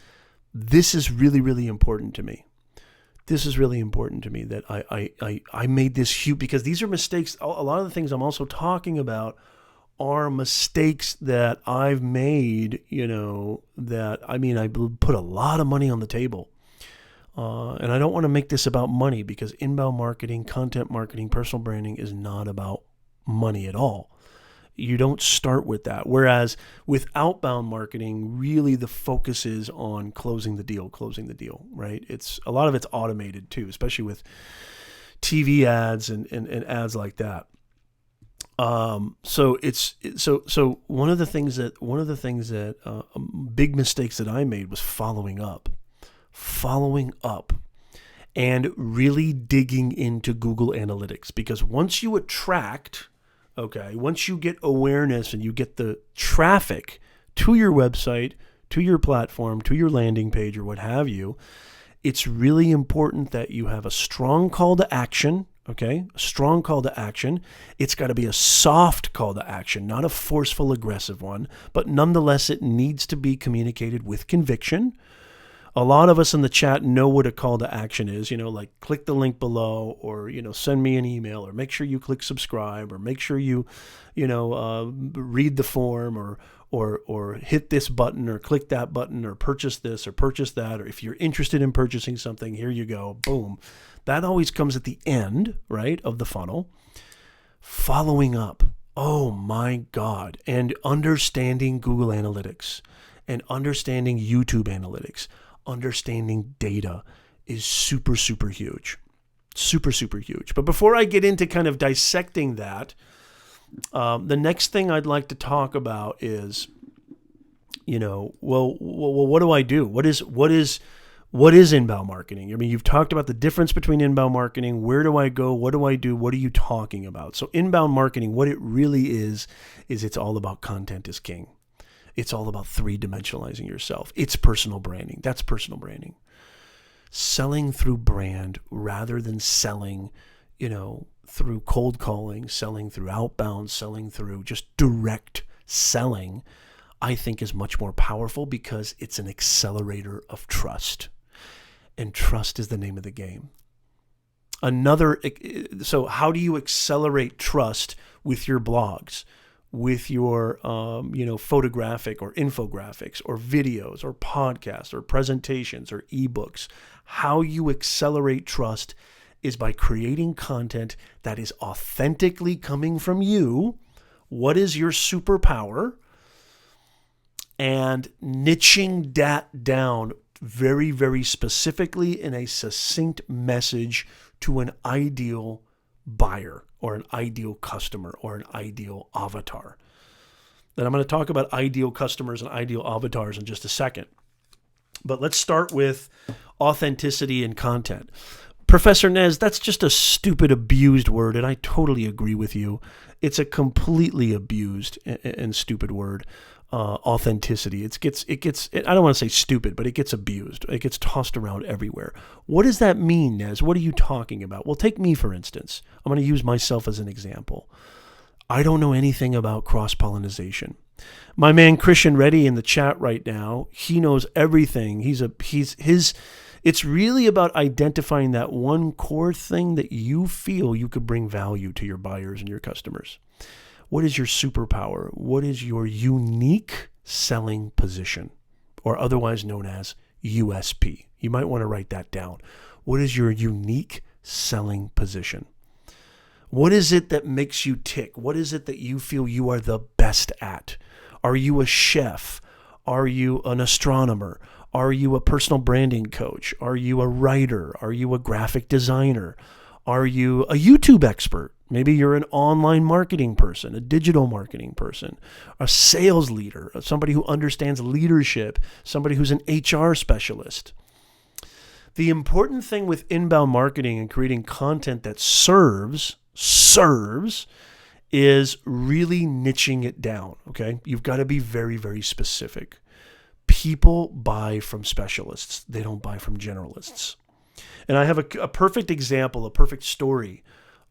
really, really important to me. This is really important to me that I made this huge, because these are mistakes. A lot of the things I'm also talking about are mistakes that I've made, that, I put a lot of money on the table. And I don't want to make this about money, because inbound marketing, content marketing, personal branding is not about money at all. You don't start with that. Whereas with outbound marketing, really the focus is on closing the deal, right? A lot of it's automated too, especially with TV ads and ads like that. So one of the things that big mistakes that I made was following up and really digging into Google Analytics, because once you attract, once you get awareness and you get the traffic to your website, to your platform, to your landing page, or what have you, it's really important that you have a strong call to action. A strong call to action. It's got to be a soft call to action, not a forceful, aggressive one, but nonetheless, it needs to be communicated with conviction. A lot of us in the chat know what a call to action is, like click the link below, or, send me an email, or make sure you click subscribe, or make sure you, read the form, or hit this button, or click that button, or purchase this or purchase that, or if you're interested in purchasing something, here you go, boom. That always comes at the end, right, of the funnel. Following up, oh my God, and understanding Google Analytics and understanding YouTube Analytics. Understanding data is super, super huge. Super, super huge. But before I get into kind of dissecting that, the next thing I'd like to talk about is, what do I do? What is inbound marketing? You've talked about the difference between inbound marketing. Where do I go? What do I do? What are you talking about? So inbound marketing, what it really is it's all about content is king. It's all about three-dimensionalizing yourself. It's personal branding. That's personal branding. Selling through brand rather than selling, through cold calling, selling through outbound, selling through just direct selling, I think is much more powerful, because it's an accelerator of trust. And trust is the name of the game. So how do you accelerate trust with your blogs? With your, photographic or infographics or videos or podcasts or presentations or ebooks. How you accelerate trust is by creating content that is authentically coming from you. What is your superpower? And niching that down very, very specifically in a succinct message to an ideal buyer, or an ideal customer, or an ideal avatar. Then I'm going to talk about ideal customers and ideal avatars in just a second. But let's start with authenticity and content. Professor Nez, that's just a stupid, abused word, and I totally agree with you. It's a completely abused and stupid word. Authenticity. It gets. I don't want to say stupid, but it gets abused. It gets tossed around everywhere. What does that mean, Nez? What are you talking about? Well, take me, for instance. I'm going to use myself as an example. I don't know anything about cross-pollination. My man Christian Reddy in the chat right now, he knows everything. It's really about identifying that one core thing that you feel you could bring value to your buyers and your customers. What is your superpower? What is your unique selling position, or otherwise known as USP? You might want to write that down. What is your unique selling position? What is it that makes you tick? What is it that you feel you are the best at? Are you a chef? Are you an astronomer? Are you a personal branding coach? Are you a writer? Are you a graphic designer? Are you a YouTube expert? Maybe you're an online marketing person, a digital marketing person, a sales leader, somebody who understands leadership, somebody who's an HR specialist. The important thing with inbound marketing and creating content that serves is really niching it down, okay? You've got to be very, very specific. People buy from specialists. They don't buy from generalists. And I have a perfect example, a perfect story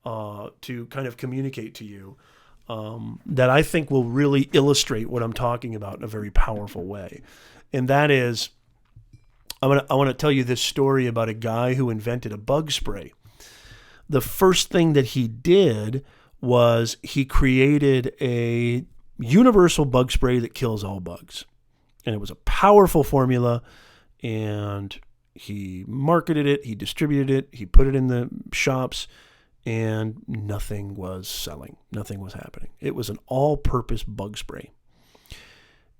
to kind of communicate to you that I think will really illustrate what I'm talking about in a very powerful way. And that is, I want to tell you this story about a guy who invented a bug spray. The first thing that he did was he created a universal bug spray that kills all bugs. And it was a powerful formula, and he marketed it, he distributed it, he put it in the shops, and nothing was selling. Nothing was happening. It was an all-purpose bug spray.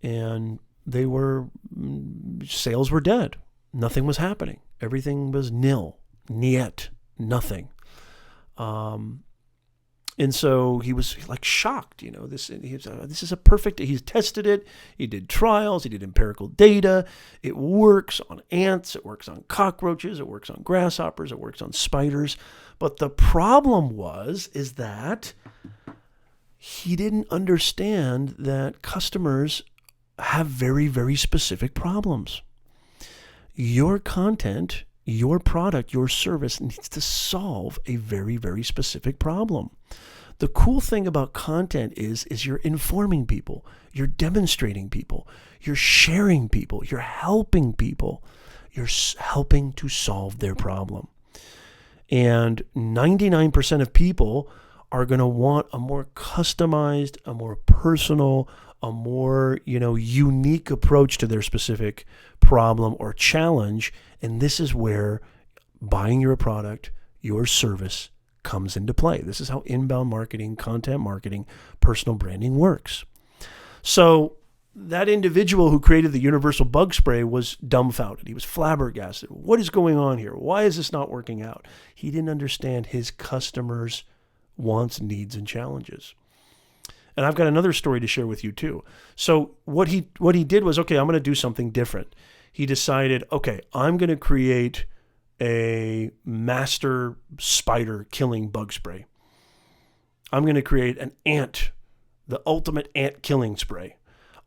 And sales were dead. Nothing was happening. Everything was nil, niet, nothing. And so he was like shocked, this is a perfect, he's tested it. He did trials. He did empirical data. It works on ants. It works on cockroaches. It works on grasshoppers. It works on spiders. But the problem is that he didn't understand that customers have very, very specific problems. Your content, your product, your service needs to solve a very, very specific problem. The cool thing about content is you're informing people, you're demonstrating people, you're sharing people, you're helping people, you're helping to solve their problem. And 99% of people are going to want a more customized, a more personal, a more, unique approach to their specific problem or challenge. And this is where buying your product, your service comes into play. This is how inbound marketing, content marketing, personal branding works. So that individual who created the universal bug spray was dumbfounded. He was flabbergasted. What is going on here? Why is this not working out? He didn't understand his customers' wants, needs, and challenges. And I've got another story to share with you too. So what he did was, okay, I'm going to do something different. He decided, okay, I'm going to create a master spider killing bug spray. I'm going to create the ultimate ant killing spray.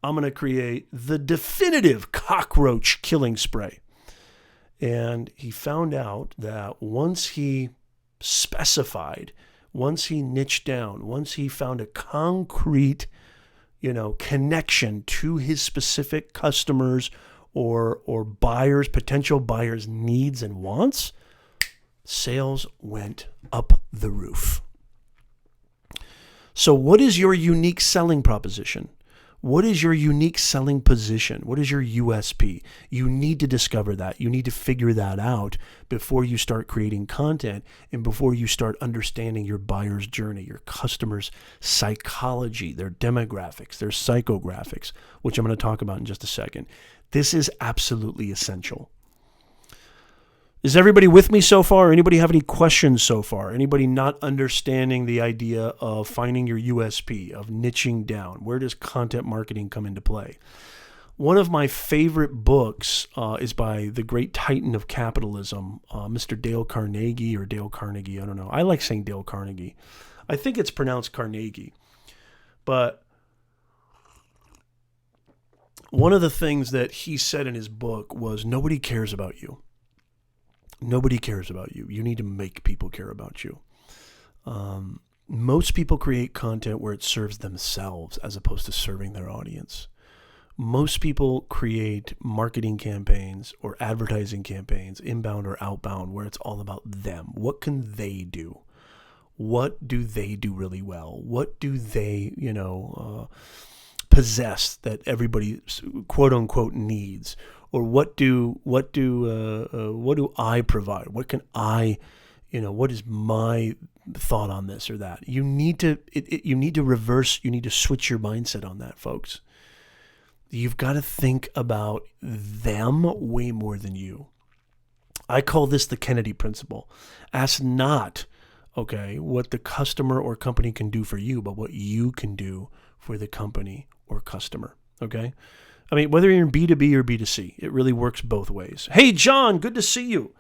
I'm going to create the definitive cockroach killing spray. And he found out that once he specified, once he niched down, once he found a concrete, connection to his specific customers or buyers, potential buyers' needs and wants, sales went up the roof. So what is your unique selling proposition? What is your unique selling position? What is your USP? You need to discover that. You need to figure that out before you start creating content and before you start understanding your buyer's journey, your customer's psychology, their demographics, their psychographics, which I'm going to talk about in just a second. This is absolutely essential. Is everybody with me so far? Anybody have any questions so far? Anybody not understanding the idea of finding your USP, of niching down? Where does content marketing come into play? One of my favorite books is by the great titan of capitalism, Mr. Dale Carnegie or Dale Carnegie. I don't know. I like saying Dale Carnegie. I think it's pronounced Carnegie. But one of the things that he said in his book was, nobody cares about you. Nobody cares about you. You need to make people care about you. Most people create content where it serves themselves as opposed to serving their audience. Most people create marketing campaigns or advertising campaigns, inbound or outbound, where it's all about them. What can they do? What do they do really well? What do they, possess that everybody, quote unquote, needs? Or what do I provide? What can I, what is my thought on this or that? You need to switch your mindset on that, folks. You've got to think about them way more than you. I call this the Kennedy principle. Ask not, what the customer or company can do for you, but what you can do for the company or customer, okay? I mean, whether you're in B2B or B2C, it really works both ways. Hey, John, good to see you.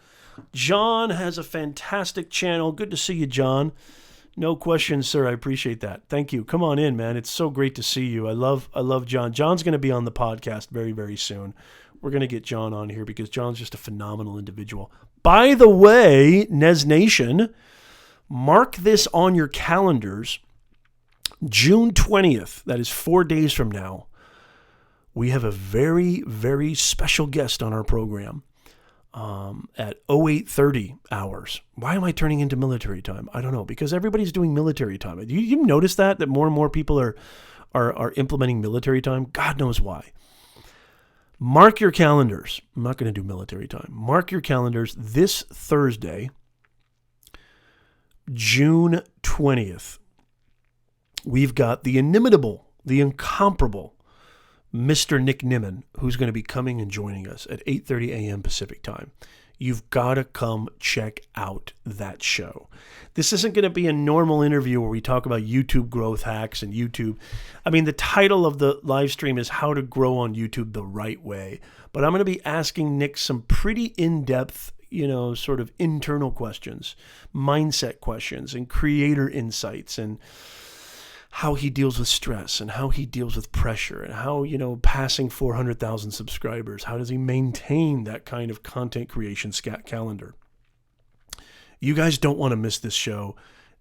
John has a fantastic channel. Good to see you, John. No questions, sir. I appreciate that. Thank you. Come on in, man. It's so great to see you. I love John. John's going to be on the podcast very, very soon. We're going to get John on here because John's just a phenomenal individual. By the way, Nez Nation, mark this on your calendars. June 20th, that is 4 days from now, we have a very, very special guest on our program. At 0830 hours. Why am I turning into military time? I don't know, because everybody's doing military time. You notice that more and more people are implementing military time? God knows why. Mark your calendars. I'm not going to do military time. Mark your calendars this Thursday, June 20th. We've got the inimitable, the incomparable Mr. Nick Nimmin, who's going to be coming and joining us at 8:30 a.m. Pacific time. You've got to come check out that show. This isn't going to be a normal interview where we talk about YouTube growth hacks and YouTube. I mean, the title of the live stream is How to Grow on YouTube the Right Way. But I'm going to be asking Nick some pretty in-depth, sort of internal questions, mindset questions, and creator insights, and how he deals with stress and how he deals with pressure and how, passing 400,000 subscribers, how does he maintain that kind of content creation calendar? You guys don't want to miss this show.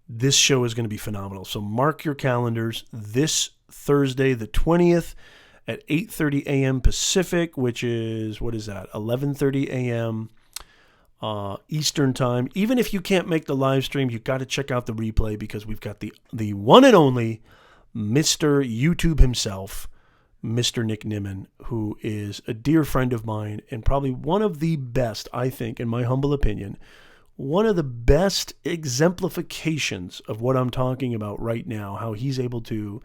This show is going to be phenomenal. So mark your calendars this Thursday, the 20th at 8:30 a.m. Pacific, which is, 11:30 a.m. Eastern time. Even if you can't make the live stream, you got to check out the replay because we've got the one and only Mr. YouTube himself, Mr. Nick Nimmin, who is a dear friend of mine and probably one of the best, I think, in my humble opinion, one of the best exemplifications of what I'm talking about right now, how he's able to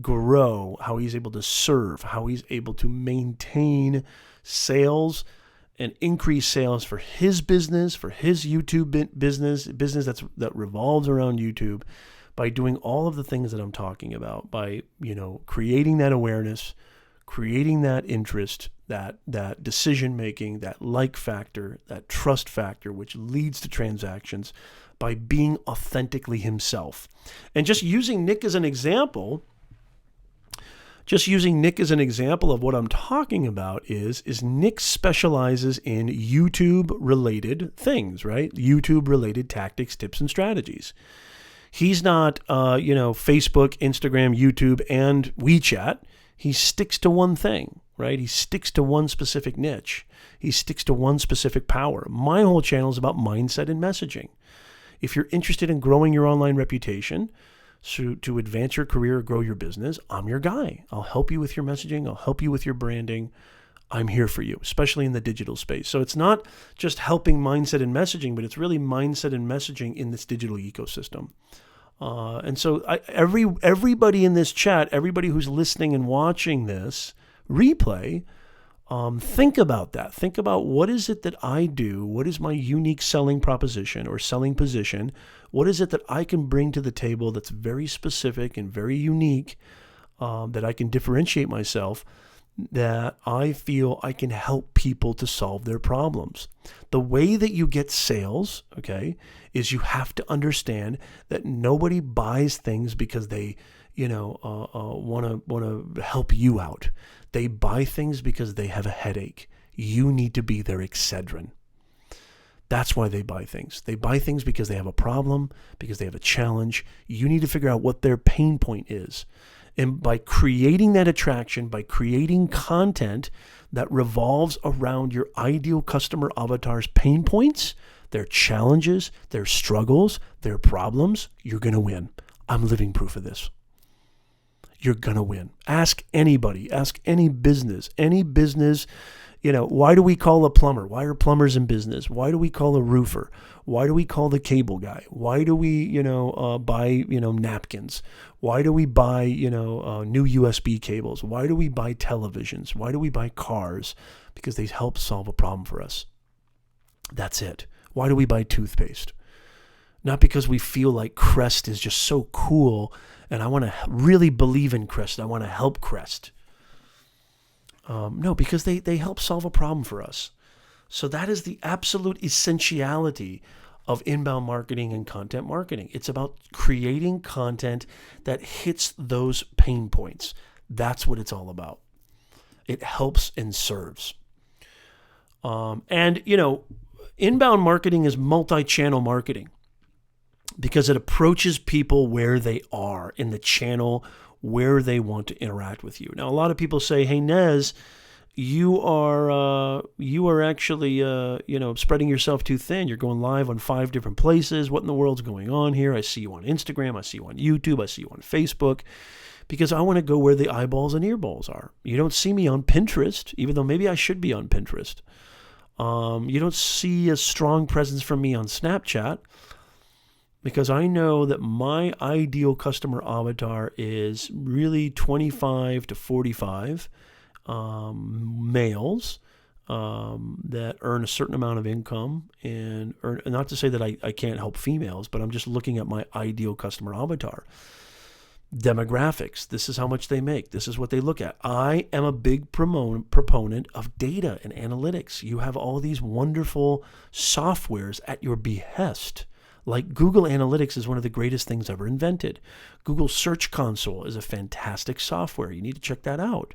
grow, how he's able to serve, how he's able to maintain sales and increase sales for his business, for his YouTube business that revolves around YouTube, by doing all of the things that I'm talking about, by creating that awareness, creating that interest, that decision making, that like factor, that trust factor, which leads to transactions, by being authentically himself. And just using Nick as an example. Of what I'm talking about is Nick specializes in YouTube-related things, right? YouTube-related tactics, tips, and strategies. He's not, Facebook, Instagram, YouTube, and WeChat. He sticks to one thing, right? He sticks to one specific niche. He sticks to one specific power. My whole channel is about mindset and messaging. If you're interested in growing your online reputation, so to advance your career or grow your business, I'm your guy. I'll help you with your messaging. I'll help you with your branding. I'm here for you, especially in the digital space. So it's not just helping mindset and messaging, but it's really mindset and messaging in this digital ecosystem. And so everybody in this chat, everybody who's listening and watching this replay, think about that. Think about, what is it that I do? What is my unique selling proposition or selling position? What is it that I can bring to the table that's very specific and very unique, that I can differentiate myself? that I feel I can help people to solve their problems. The way that you get sales, okay, is you have to understand that nobody buys things because they, want to help you out. They buy things because they have a headache. You need to be their Excedrin. That's why they buy things. They buy things because they have a problem, because they have a challenge. You need to figure out what their pain point is. And by creating that attraction, by creating content that revolves around your ideal customer avatar's pain points, their challenges, their struggles, their problems, you're going to win. I'm living proof of this. You're going to win. Ask anybody, ask any business, why do we call a plumber? Why are plumbers in business? Why do we call a roofer? Why do we call the cable guy? Why do we, buy, napkins? Why do we buy, new USB cables? Why do we buy televisions? Why do we buy cars? Because they help solve a problem for us. That's it. Why do we buy toothpaste? Not because we feel like Crest is just so cool and I want to really believe in Crest. I want to help Crest. No, because they help solve a problem for us. So that is the absolute essentiality of inbound marketing and content marketing. It's about creating content that hits those pain points. That's what it's all about. It helps and serves. Inbound marketing is multi-channel marketing because it approaches people where they are in the channel where they want to interact with you. Now, a lot of people say, "Hey, Nez, you are actually spreading yourself too thin. You're going live on 5 different places. What in the world's going on here? I see you on Instagram. I see you on YouTube. I see you on Facebook." Because I want to go where the eyeballs and earballs are. You don't see me on Pinterest, even though maybe I should be on Pinterest. You don't see a strong presence from me on Snapchat, because I know that my ideal customer avatar is really 25 to 45 males that earn a certain amount of income, and not to say that I can't help females, but I'm just looking at my ideal customer avatar. Demographics, this is how much they make. This is what they look at. I am a big proponent of data and analytics. You have all these wonderful softwares at your behest. Like Google Analytics is one of the greatest things ever invented. Google Search Console is a fantastic software. You need to check that out.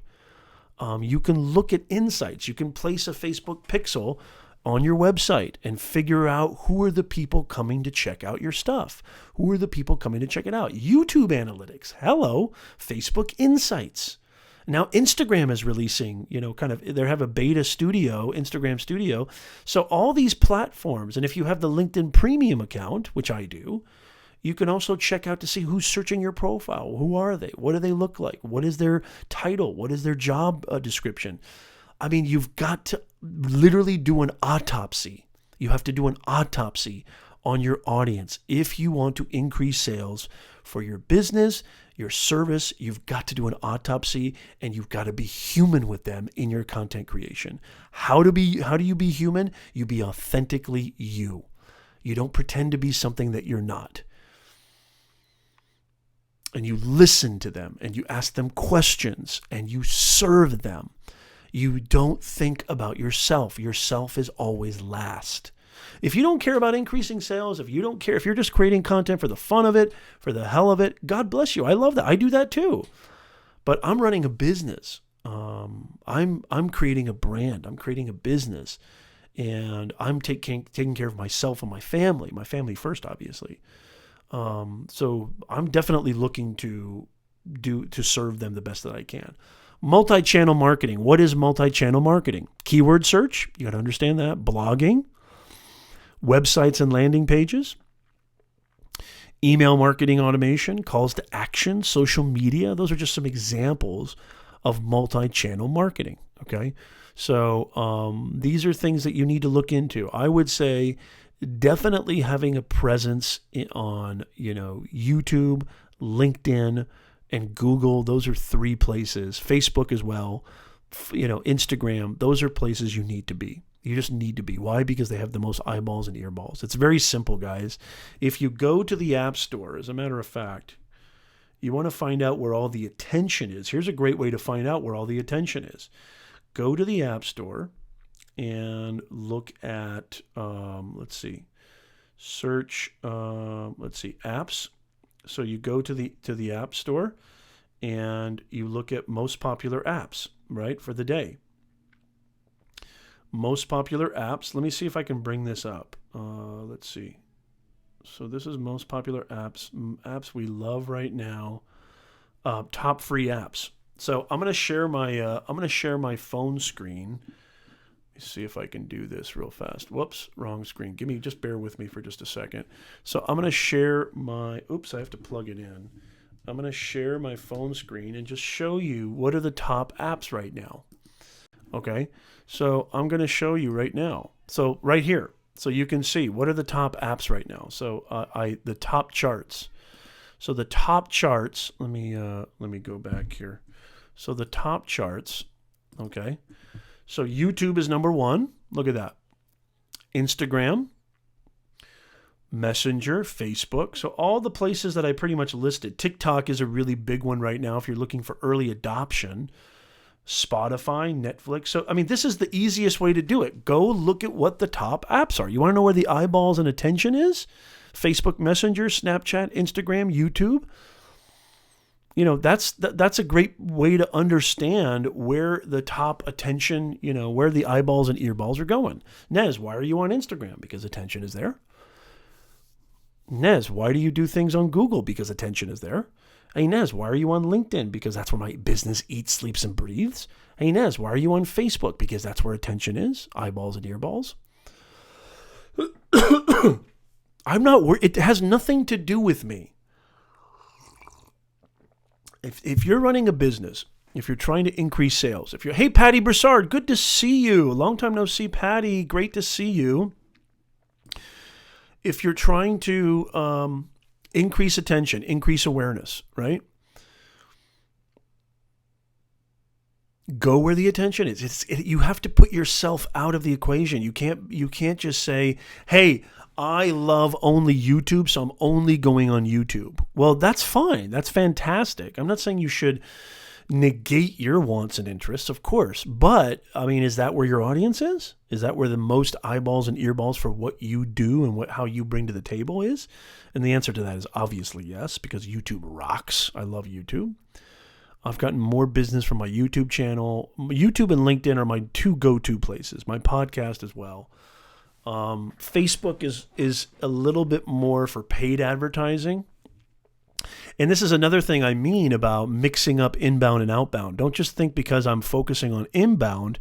You can look at insights. You can place a Facebook pixel on your website and figure out who are the people coming to check out your stuff. Who are the people coming to check it out? YouTube Analytics. Hello, Facebook Insights. Now Instagram is releasing, they have a beta studio, Instagram studio. So all these platforms, and if you have the LinkedIn Premium account, which I do, you can also check out to see who's searching your profile. Who are they? What do they look like? What is their title? What is their job description? I mean, you've got to literally do an autopsy. You have to do an autopsy on your audience. If you want to increase sales for your business, your service, you've got to do an autopsy, and you've got to be human with them in your content creation. How do you be human? You be authentically you. You don't pretend to be something that you're not. And you listen to them, and you ask them questions, and you serve them. You don't think about yourself. Yourself is always last. If you don't care about increasing sales, if you don't care, if you're just creating content for the fun of it, for the hell of it, God bless you. I love that. I do that too. But I'm running a business. I'm creating a brand. I'm creating a business. And I'm taking care of myself and my family first, obviously. So I'm definitely looking to serve them the best that I can. Multi-channel marketing. What is multi-channel marketing? Keyword search. You got to understand that. Blogging. Websites and landing pages. Email marketing automation. Calls to action. Social media. Those are just some examples of multi-channel marketing. Okay. So these are things that you need to look into. I would say definitely having a presence on, YouTube, LinkedIn, and Google. Those are 3 places. Facebook as well. Instagram. Those are places you need to be. You just need to be. Why? Because they have the most eyeballs and earballs. It's very simple, guys. If you go to the App Store, as a matter of fact, You want to find out where all the attention is. Here's a great way to find out where all the attention is. Go to the App Store and look at, search, apps. So you go to the App Store and you look at most popular apps, right, for the day. Most popular apps. Let me see if I can bring this up. Let's see. So this is most popular apps we love right now. Top free apps. So I'm gonna share my phone screen. Let me see if I can do this real fast. Whoops, wrong screen. Just bear with me for just a second. So I'm gonna share I have to plug it in. I'm gonna share my phone screen and just show you what are the top apps right now. Okay, so I'm gonna show you right now. So right here. So you can see what are the top apps right now. So the top charts. So the top charts. Let me go back here. So the top charts. Okay. So YouTube is number 1. Look at that. Instagram, Messenger, Facebook. So all the places that I pretty much listed. TikTok is a really big one right now if you're looking for early adoption. Spotify, Netflix. So, I mean, this is the easiest way to do it. Go look at what the top apps are. You want to know where the eyeballs and attention is? Facebook Messenger, Snapchat, Instagram, YouTube. You know, that's a great way to understand where the top attention, where the eyeballs and earballs are going. Nez, why are you on Instagram? Because attention is there. Nez, why do you do things on Google? Because attention is there. Hey, Nez, why are you on LinkedIn? Because that's where my business eats, sleeps, and breathes. Hey, Nez, why are you on Facebook? Because that's where attention is, eyeballs and earballs. I'm not worried. It has nothing to do with me. If you're running a business, if you're trying to increase sales, hey, Patty Broussard, good to see you. Long time no see, Patty. Great to see you. If you're trying to increase attention, increase awareness, right? Go where the attention is. You have to put yourself out of the equation. You can't just say, hey, I love only YouTube, so I'm only going on YouTube. Well, that's fine. That's fantastic. I'm not saying you should negate your wants and interests, of course. But, I mean, is that where your audience is? Is that where the most eyeballs and earballs for what you do and how you bring to the table is? And the answer to that is obviously yes, because YouTube rocks. I love YouTube. I've gotten more business from my YouTube channel. YouTube and LinkedIn are my 2 go-to places. My podcast as well. Facebook is a little bit more for paid advertising. And this is another thing I mean about mixing up inbound and outbound. Don't just think because I'm focusing on inbound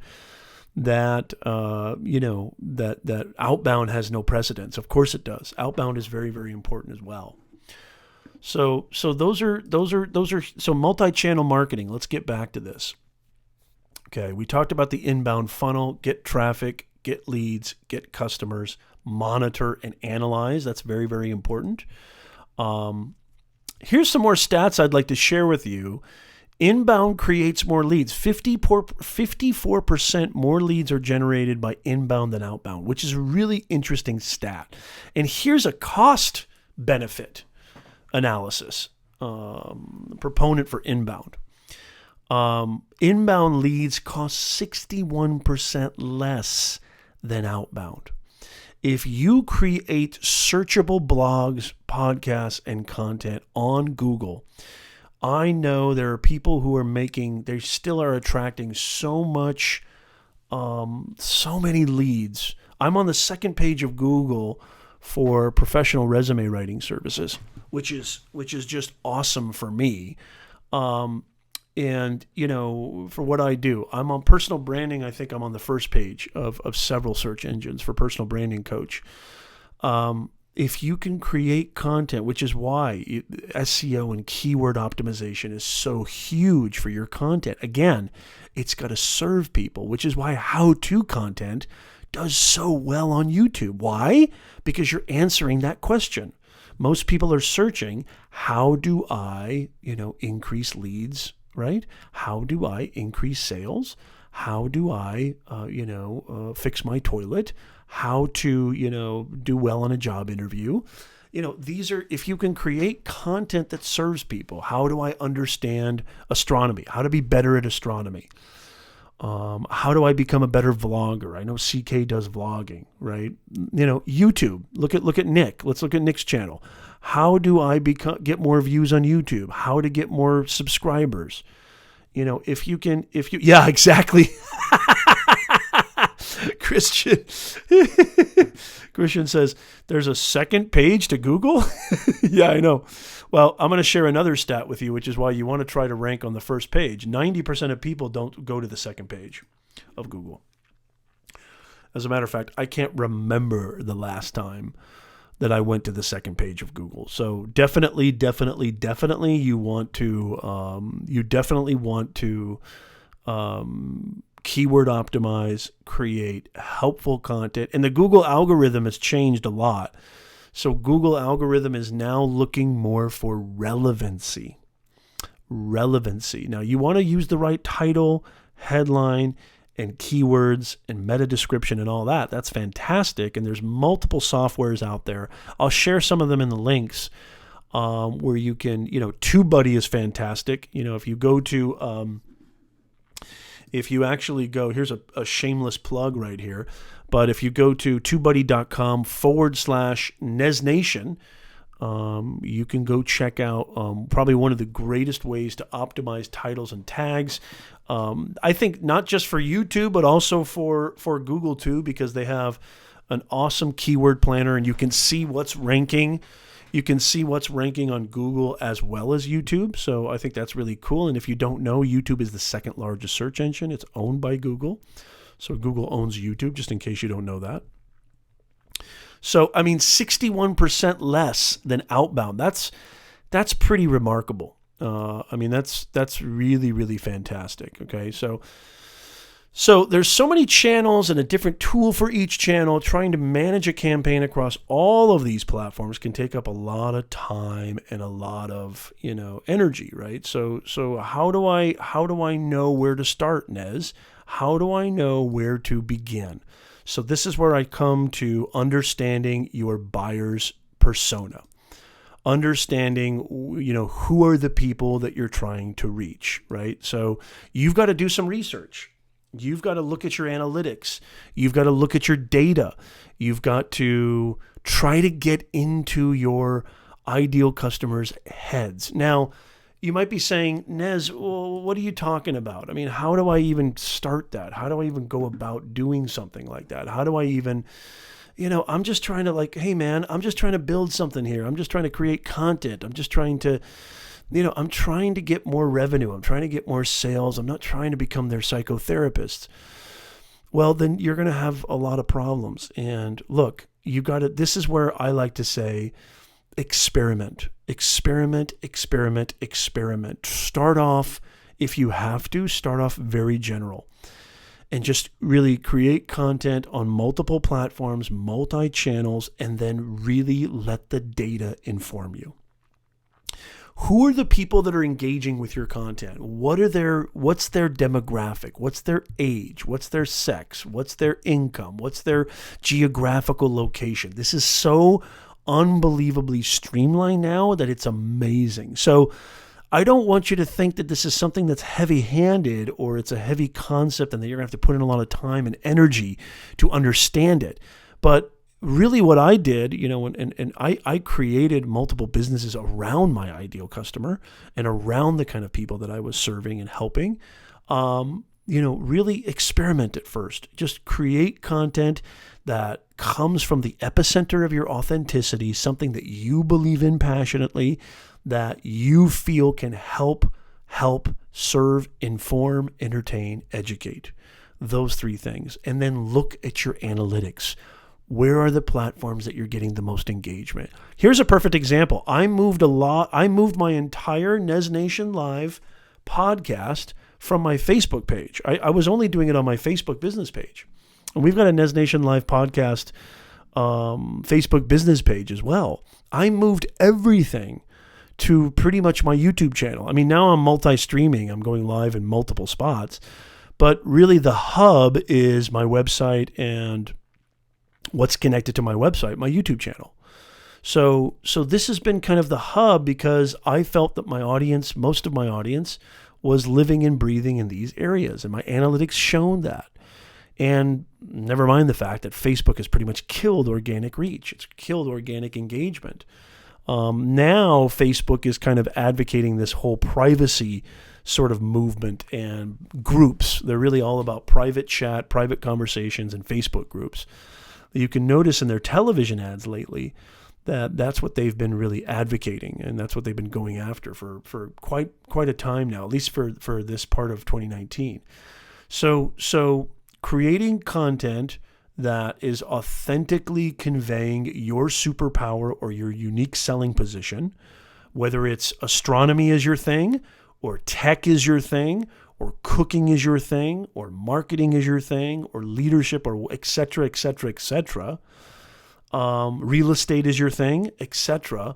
that that outbound has no precedence. Of course it does. Outbound is very, very important as well. So those are multi-channel marketing. Let's get back to this. Okay, we talked about the inbound funnel, get traffic, get leads, get customers, monitor and analyze. That's very, very important. Here's some more stats I'd like to share with you. Inbound creates more leads. 54% more leads are generated by inbound than outbound, which is a really interesting stat. And here's a cost benefit analysis, proponent for inbound. Inbound leads cost 61% less than outbound. If you create searchable blogs, podcasts, and content on Google, I know there are people who are they still are attracting so many leads. I'm on the second page of Google for professional resume writing services, which is just awesome for me. And, for what I do, I'm on personal branding. I think I'm on the first page of several search engines for personal branding coach. If you can create content, which is why SEO and keyword optimization is so huge for your content. Again, it's got to serve people, which is why how-to content does so well on YouTube. Why? Because you're answering that question. Most people are searching, how do I, increase leads, right? How do I increase sales? How do I, fix my toilet? How to, do well on a job interview? These are, if you can create content that serves people. How do I understand astronomy? How to be better at astronomy? How do I become a better vlogger? I know CK does vlogging, right? YouTube. Look at Nick. Let's look at Nick's channel. How do I get more views on YouTube? How to get more subscribers? Yeah, exactly. Christian says, there's a second page to Google? Yeah, I know. Well, I'm going to share another stat with you, which is why you want to try to rank on the first page. 90% of people don't go to the second page of Google. As a matter of fact, I can't remember the last time that I went to the second page of Google. So definitely, you definitely want to keyword optimize, create helpful content. And the Google algorithm has changed a lot. So Google algorithm is now looking more for relevancy. Now, you want to use the right title, headline, and keywords and meta description and all that. That's fantastic. And there's multiple softwares out there. I'll share some of them in the links where you can, TubeBuddy is fantastic. If you go to, if you actually go, here's a shameless plug right here, but if you go to tubebuddy.com/NezNation, you can go check out probably one of the greatest ways to optimize titles and tags. I think not just for YouTube, but also for Google too, because they have an awesome keyword planner and you can see what's ranking. You can see what's ranking on Google as well as YouTube. So I think that's really cool. And if you don't know, YouTube is the second largest search engine. It's owned by Google. So Google owns YouTube, just in case you don't know that. So, 61% less than outbound. That's pretty remarkable. That's really, really fantastic. Okay. So there's so many channels and a different tool for each channel. Trying to manage a campaign across all of these platforms can take up a lot of time and a lot of, energy, right? So how do I know where to start, Nez? How do I know where to begin? So this is where I come to understanding your buyer's persona. Understanding, who are the people that you're trying to reach, right? So you've got to do some research. You've got to look at your analytics. You've got to look at your data. You've got to try to get into your ideal customers' heads. Now, you might be saying, Nez, well, what are you talking about? How do I even start that? How do I even go about doing something like that? How do I even, I'm just trying to hey man, I'm just trying to build something here. I'm just trying to create content. I'm just trying to, I'm trying to get more revenue. I'm trying to get more sales. I'm not trying to become their psychotherapist. Well, then you're going to have a lot of problems. And look, this is where I like to say, experiment. Start off, if you have to, start off very general and just really create content on multiple platforms, multi-channels, and then really let the data inform you. Who are the people that are engaging with your content? What's their demographic? What's their age? What's their sex? What's their income? What's their geographical location? This is so unbelievably streamlined now that it's amazing. So I don't want you to think that this is something that's heavy-handed or it's a heavy concept and that you're going to have to put in a lot of time and energy to understand it. But really what I did, and I created multiple businesses around my ideal customer and around the kind of people that I was serving and helping. Really experiment at first. Just create content that comes from the epicenter of your authenticity, something that you believe in passionately, that you feel can help, serve, inform, entertain, educate. Those three things. And then look at your analytics. Where are the platforms that you're getting the most engagement? Here's a perfect example. I moved my entire Nez Nation Live podcast from my Facebook page. I was only doing it on my Facebook business page. And we've got a Nez Nation Live podcast Facebook business page as well. I moved everything to pretty much my YouTube channel. Now I'm multi-streaming. I'm going live in multiple spots. But really the hub is my website and what's connected to my website, my YouTube channel. So this has been kind of the hub because I felt that my audience, most of my audience, was living and breathing in these areas, and my analytics shown that. And never mind the fact that Facebook has pretty much killed organic reach. It's killed organic engagement. Now Facebook is kind of advocating this whole privacy sort of movement and groups. They're really all about private chat, private conversations, and Facebook groups. You can notice in their television ads lately that that's what they've been really advocating, and that's what they've been going after for quite a time now, at least for this part of 2019. So creating content that is authentically conveying your superpower or your unique selling position, whether it's astronomy is your thing, or tech is your thing, or cooking is your thing, or marketing is your thing, or leadership, or et cetera, et cetera, et cetera. Real estate is your thing, etc.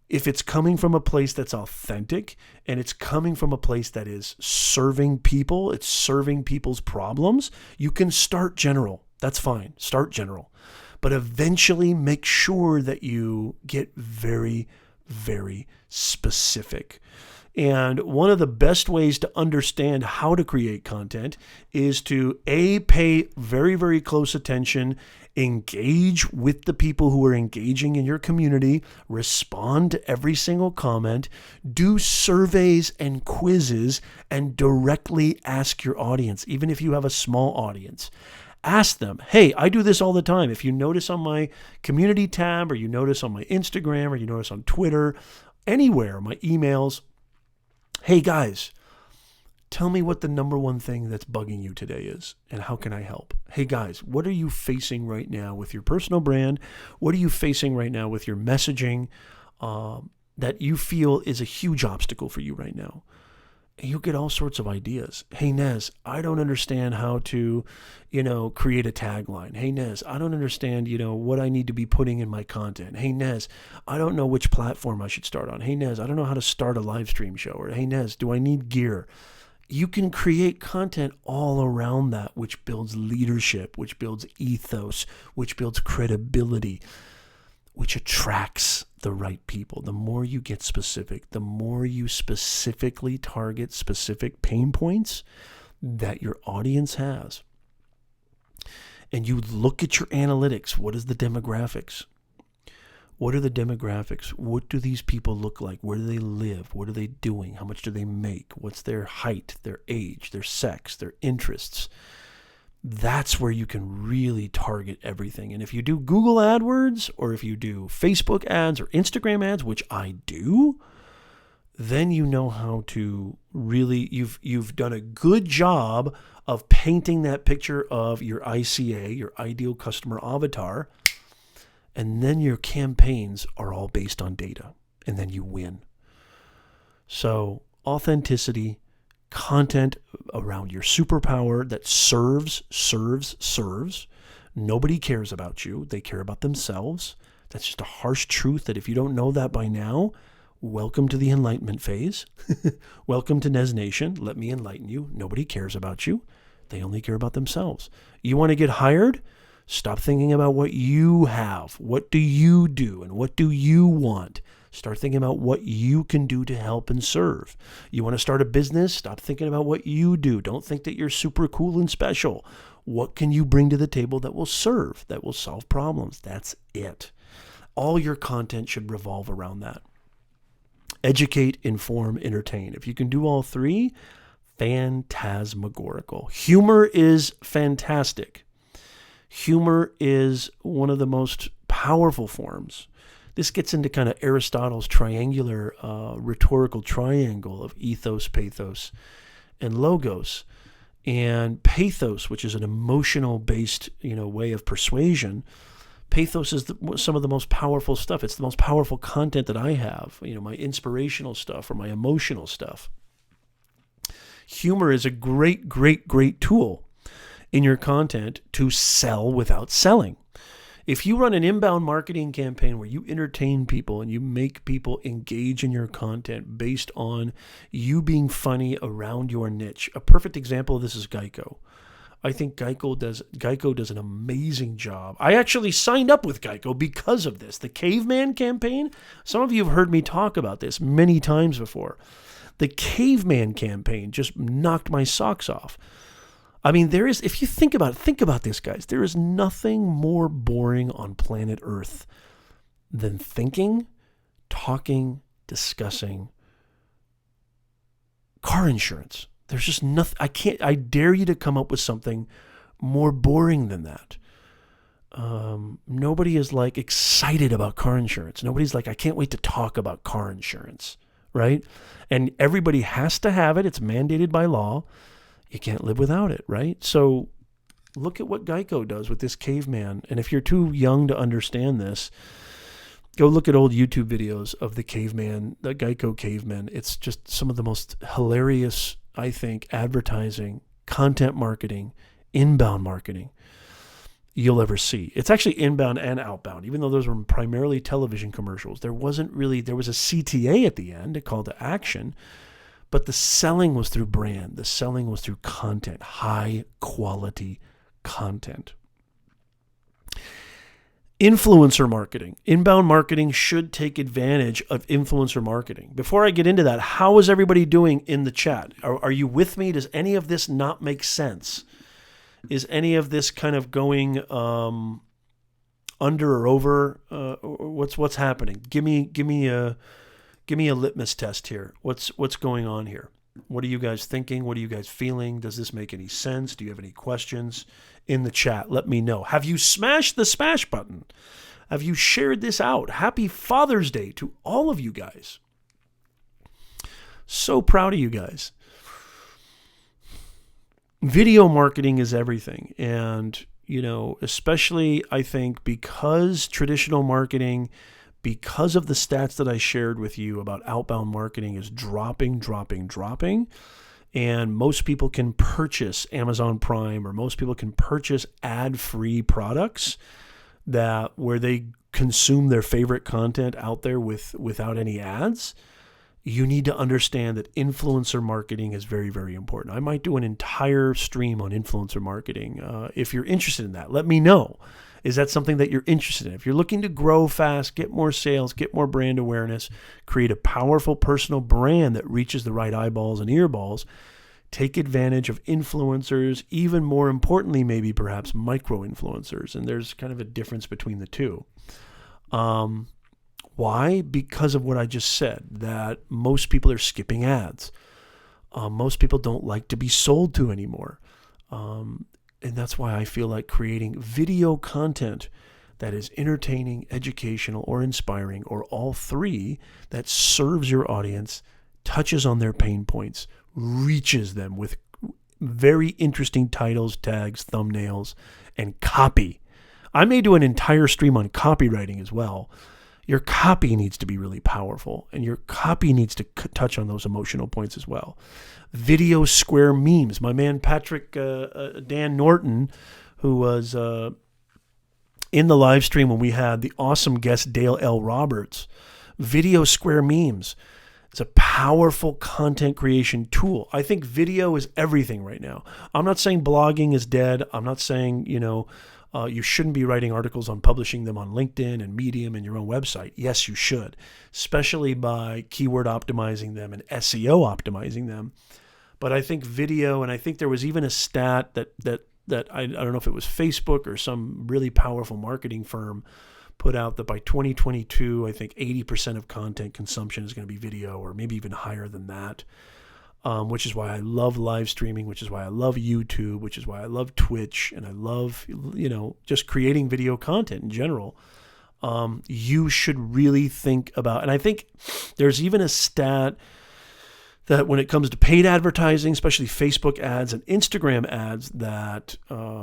If it's coming from a place that's authentic and it's coming from a place that is serving people, it's serving people's problems, you can start general. That's fine. Start general. But eventually make sure that you get very, very specific. And one of the best ways to understand how to create content is to pay very, very close attention, engage with the people who are engaging in your community, respond to every single comment, do surveys and quizzes, and directly ask your audience, even if you have a small audience. Ask them, hey, I do this all the time. If you notice on my community tab, or you notice on my Instagram, or you notice on Twitter, anywhere, my emails, hey guys, tell me what the number one thing that's bugging you today is, and how can I help? Hey guys, what are you facing right now with your personal brand? What are you facing right now with your messaging that you feel is a huge obstacle for you right now? And you'll get all sorts of ideas. Hey Nez, I don't understand how to, create a tagline. Hey Nez, I don't understand, what I need to be putting in my content. Hey Nez, I don't know which platform I should start on. Hey Nez, I don't know how to start a live stream show. Or hey Nez, do I need gear? You can create content all around that, which builds leadership, which builds ethos, which builds credibility, which attracts the right people. The more you get specific, the more you specifically target specific pain points that your audience has. And you look at your analytics. What is the demographics? What are the demographics? What do these people look like? Where do they live? What are they doing? How much do they make? What's their height, their age, their sex, their interests? That's where you can really target everything. And if you do Google AdWords, or if you do Facebook ads or Instagram ads, which I do, then you know how to really, you've done a good job of painting that picture of your ICA, your ideal customer avatar. And then your campaigns are all based on data, and then you win. So authenticity, content around your superpower that serves. Nobody cares about you. They care about themselves. That's just a harsh truth that if you don't know that by now, welcome to the enlightenment phase. Welcome to Nez Nation. Let me enlighten you. Nobody cares about you. They only care about themselves. You want to get hired? Stop thinking about what you have. What do you do? And what do you want? Start thinking about what you can do to help and serve. You want to start a business? Stop thinking about what you do. Don't think that you're super cool and special. What can you bring to the table that will serve, that will solve problems? That's it. All your content should revolve around that. Educate, inform, entertain. If you can do all three, phantasmagorical. Humor is fantastic. Humor is one of the most powerful forms. This gets into kind of Aristotle's triangular rhetorical triangle of ethos, pathos, and logos. And pathos, which is an emotional-based, way of persuasion, pathos is some of the most powerful stuff. It's the most powerful content that I have, my inspirational stuff or my emotional stuff. Humor is a great, great, great tool in your content to sell without selling. If you run an inbound marketing campaign where you entertain people and you make people engage in your content based on you being funny around your niche, a perfect example of this is Geico. I think Geico does an amazing job. I actually signed up with Geico because of this. The Caveman campaign, some of you have heard me talk about this many times before. The Caveman campaign just knocked my socks off. I mean, if you think about this, guys, there is nothing more boring on planet Earth than thinking, talking, discussing car insurance. There's just nothing. I dare you to come up with something more boring than that. Nobody is like excited about car insurance. Nobody's like, I can't wait to talk about car insurance, right? And everybody has to have it. It's mandated by law. You can't live without it, right? So look at what Geico does with this Caveman. And if you're too young to understand this, go look at old YouTube videos of the Geico Caveman. It's just some of the most hilarious, I think, advertising, content marketing, inbound marketing you'll ever see. It's actually inbound and outbound, even though those were primarily television commercials. There was a CTA at the end, a call to action, but the selling was through brand. The selling was through content, high quality content. Influencer marketing. Inbound marketing should take advantage of influencer marketing. Before I get into that, how is everybody doing in the chat? Are you with me? Does any of this not make sense? Is any of this kind of going under or over? What's happening? Give me a litmus test here. What's going on here? What are you guys thinking? What are you guys feeling? Does this make any sense? Do you have any questions? In the chat, let me know. Have you smashed the smash button? Have you shared this out? Happy Father's Day to all of you guys. So proud of you guys. Video marketing is everything. And, especially I think because traditional marketing, because of the stats that I shared with you about outbound marketing is dropping, and most people can purchase Amazon Prime or most people can purchase ad-free products where they consume their favorite content out there without any ads. You need to understand that influencer marketing is very, very important. I might do an entire stream on influencer marketing. If you're interested in that, let me know. Is that something that you're interested in? If you're looking to grow fast, get more sales, get more brand awareness, create a powerful personal brand that reaches the right eyeballs and earballs, take advantage of influencers, even more importantly, maybe perhaps micro-influencers. And there's kind of a difference between the two. Why? Because of what I just said, that most people are skipping ads. Most people don't like to be sold to anymore. And that's why I feel like creating video content that is entertaining, educational, or inspiring, or all three, that serves your audience, touches on their pain points, reaches them with very interesting titles, tags, thumbnails, and copy. I may do an entire stream on copywriting as well. Your copy needs to be really powerful, and your copy needs to touch on those emotional points as well. Video square memes. My man Patrick Dan Norton, who was in the live stream when we had the awesome guest Dale L. Roberts, video square memes. It's a powerful content creation tool. I think video is everything right now. I'm not saying blogging is dead. I'm not saying, you shouldn't be writing articles on publishing them on LinkedIn and Medium and your own website. Yes, you should, especially by keyword optimizing them and SEO optimizing them. But I think video, and I think there was even a stat that I don't know if it was Facebook or some really powerful marketing firm put out that by 2022, I think 80% of content consumption is going to be video, or maybe even higher than that. Which is why I love live streaming, which is why I love YouTube, which is why I love Twitch, and I love, just creating video content in general. You should really think about, and I think there's even a stat that when it comes to paid advertising, especially Facebook ads and Instagram ads, that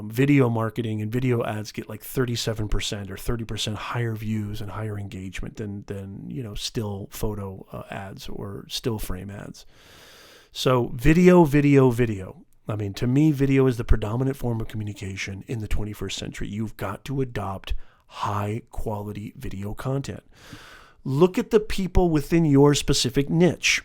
video marketing and video ads get like 37% or 30% higher views and higher engagement than still photo ads or still frame ads. So video. I mean, to me, video is the predominant form of communication in the 21st century. You've got to adopt high quality video content. Look at the people within your specific niche.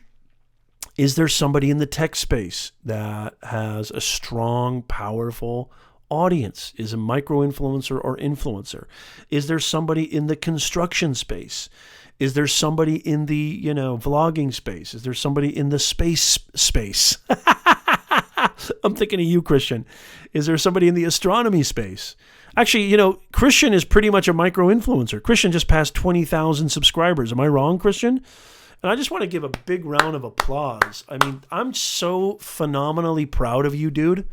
Is there somebody in the tech space that has a strong, powerful audience, is a micro-influencer or influencer? Is there somebody in the construction space? Is there somebody in the, vlogging space? Is there somebody in the space? I'm thinking of you, Christian. Is there somebody in the astronomy space? Actually, Christian is pretty much a micro-influencer. Christian just passed 20,000 subscribers. Am I wrong, Christian? And I just want to give a big round of applause. I mean, I'm so phenomenally proud of you, dude.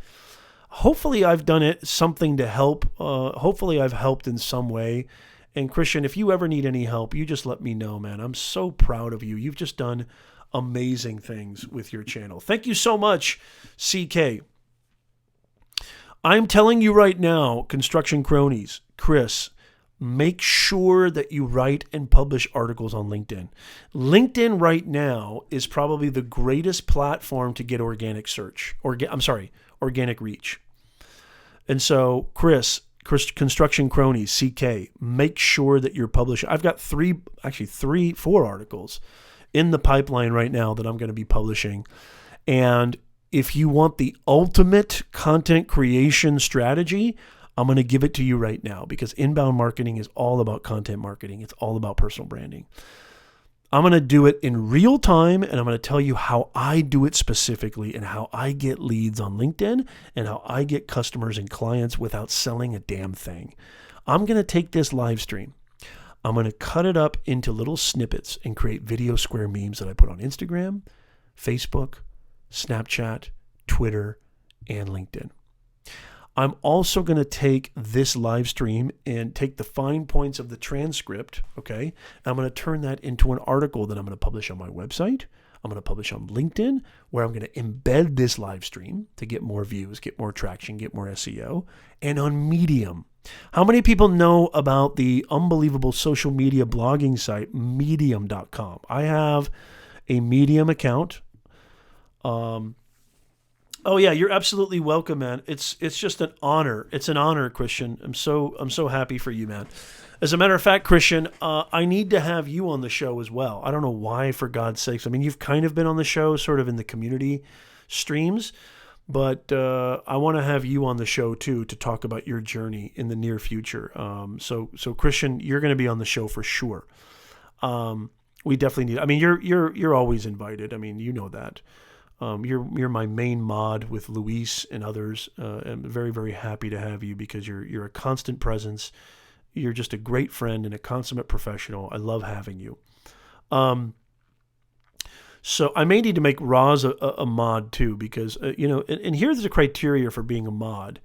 Hopefully I've done something to help. Hopefully I've helped in some way. And Christian, if you ever need any help, you just let me know, man. I'm so proud of you. You've just done amazing things with your channel. Thank you so much, CK. I'm telling you right now, construction cronies, Chris, make sure that you write and publish articles on LinkedIn. LinkedIn right now is probably the greatest platform to get organic reach. And so, Chris, construction cronies, CK, make sure that you're publishing. I've got 4 articles in the pipeline right now that I'm going to be publishing. And if you want the ultimate content creation strategy, I'm going to give it to you right now, because inbound marketing is all about content marketing. It's all about personal branding. I'm going to do it in real time, and I'm going to tell you how I do it specifically and how I get leads on LinkedIn and how I get customers and clients without selling a damn thing. I'm going to take this live stream. I'm going to cut it up into little snippets and create video square memes that I put on Instagram, Facebook, Snapchat, Twitter, and LinkedIn. I'm also going to take this live stream and take the fine points of the transcript, okay? And I'm going to turn that into an article that I'm going to publish on my website. I'm going to publish on LinkedIn, where I'm going to embed this live stream to get more views, get more traction, get more SEO, and on Medium. How many people know about the unbelievable social media blogging site, medium.com? I have a Medium account. Oh yeah, you're absolutely welcome, man. It's just an honor. It's an honor, Christian. I'm so happy for you, man. As a matter of fact, Christian, I need to have you on the show as well. I don't know why, for God's sakes. I mean, you've kind of been on the show, sort of in the community streams, but I want to have you on the show too to talk about your journey in the near future. So Christian, you're going to be on the show for sure. We definitely need. I mean, you're always invited. I mean, you know that. You're my main mod with Luis and others. I'm very, very happy to have you, because you're a constant presence. You're just a great friend and a consummate professional. I love having you. So I may need to make Roz a mod too, because and here's the criteria for being a mod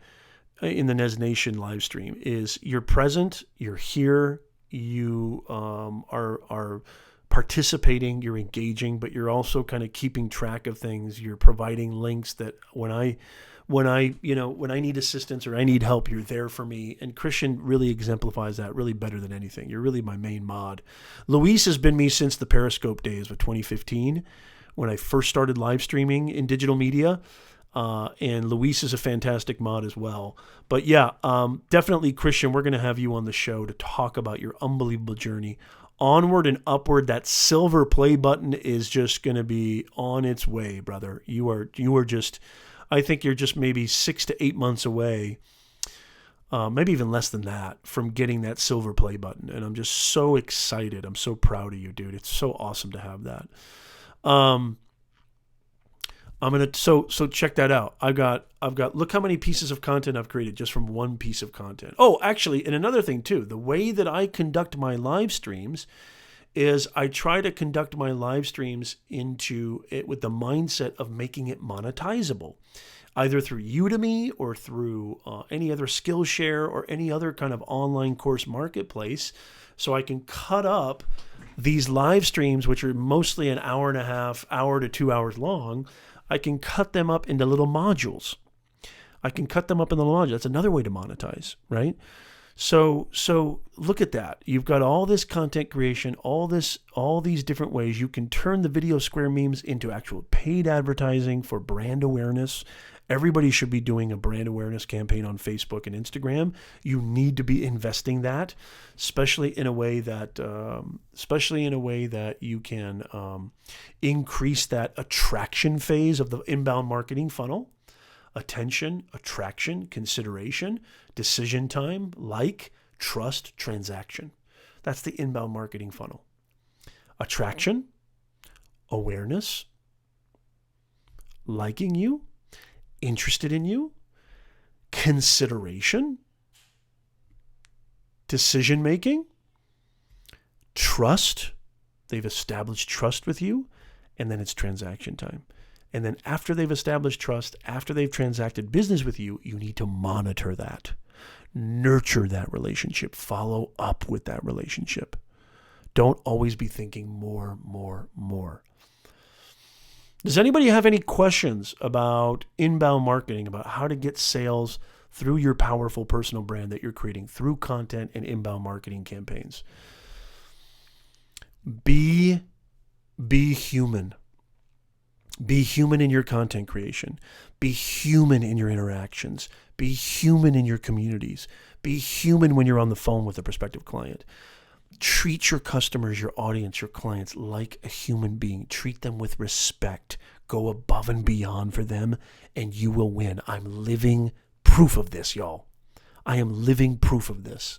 in the Nez Nation live stream: is you're present, you're here, you are participating, you're engaging, but you're also kind of keeping track of things. You're providing links that when I need assistance or I need help, you're there for me. And Christian really exemplifies that really better than anything. You're really my main mod. Luis has been me since the Periscope days of 2015, when I first started live streaming in digital media. And Luis is a fantastic mod as well. But yeah, definitely, Christian, we're going to have you on the show to talk about your unbelievable journey. Onward and upward, that silver play button is just going to be on its way, brother. You are just, I think you're just maybe 6 to 8 months away, maybe even less than that, from getting that silver play button. And I'm just so excited. I'm so proud of you, dude. It's so awesome to have that. So check that out. I've got look how many pieces of content I've created just from one piece of content. Oh, actually, and another thing too, the way that I conduct my live streams is I try to conduct my live streams into it with the mindset of making it monetizable, either through Udemy or through any other Skillshare or any other kind of online course marketplace. So I can cut up these live streams, which are mostly an hour and a half, hour to 2 hours long. I can cut them up into little modules. That's another way to monetize, right? So look at that. You've got all this content creation, all these different ways you can turn the video square memes into actual paid advertising for brand awareness Everybody should be doing a brand awareness campaign on Facebook and Instagram. You need to be investing that, especially in a way that you can increase that attraction phase of the inbound marketing funnel. Attention, attraction, consideration, decision time, like, trust, transaction. That's the inbound marketing funnel. Attraction, awareness, liking you, interested in you, consideration, decision making, trust. They've established trust with you, and then it's transaction time. And then after they've established trust, after they've transacted business with you, you need to monitor that, nurture that relationship, follow up with that relationship. Don't always be thinking more. Does anybody have any questions about inbound marketing, about how to get sales through your powerful personal brand that you're creating through content and inbound marketing campaigns? Be human. Be human in your content creation. Be human in your interactions. Be human in your communities. Be human when you're on the phone with a prospective client. Treat your customers, your audience, your clients like a human being. Treat them with respect. Go above and beyond for them, and you will win. I'm living proof of this, y'all. I am living proof of this.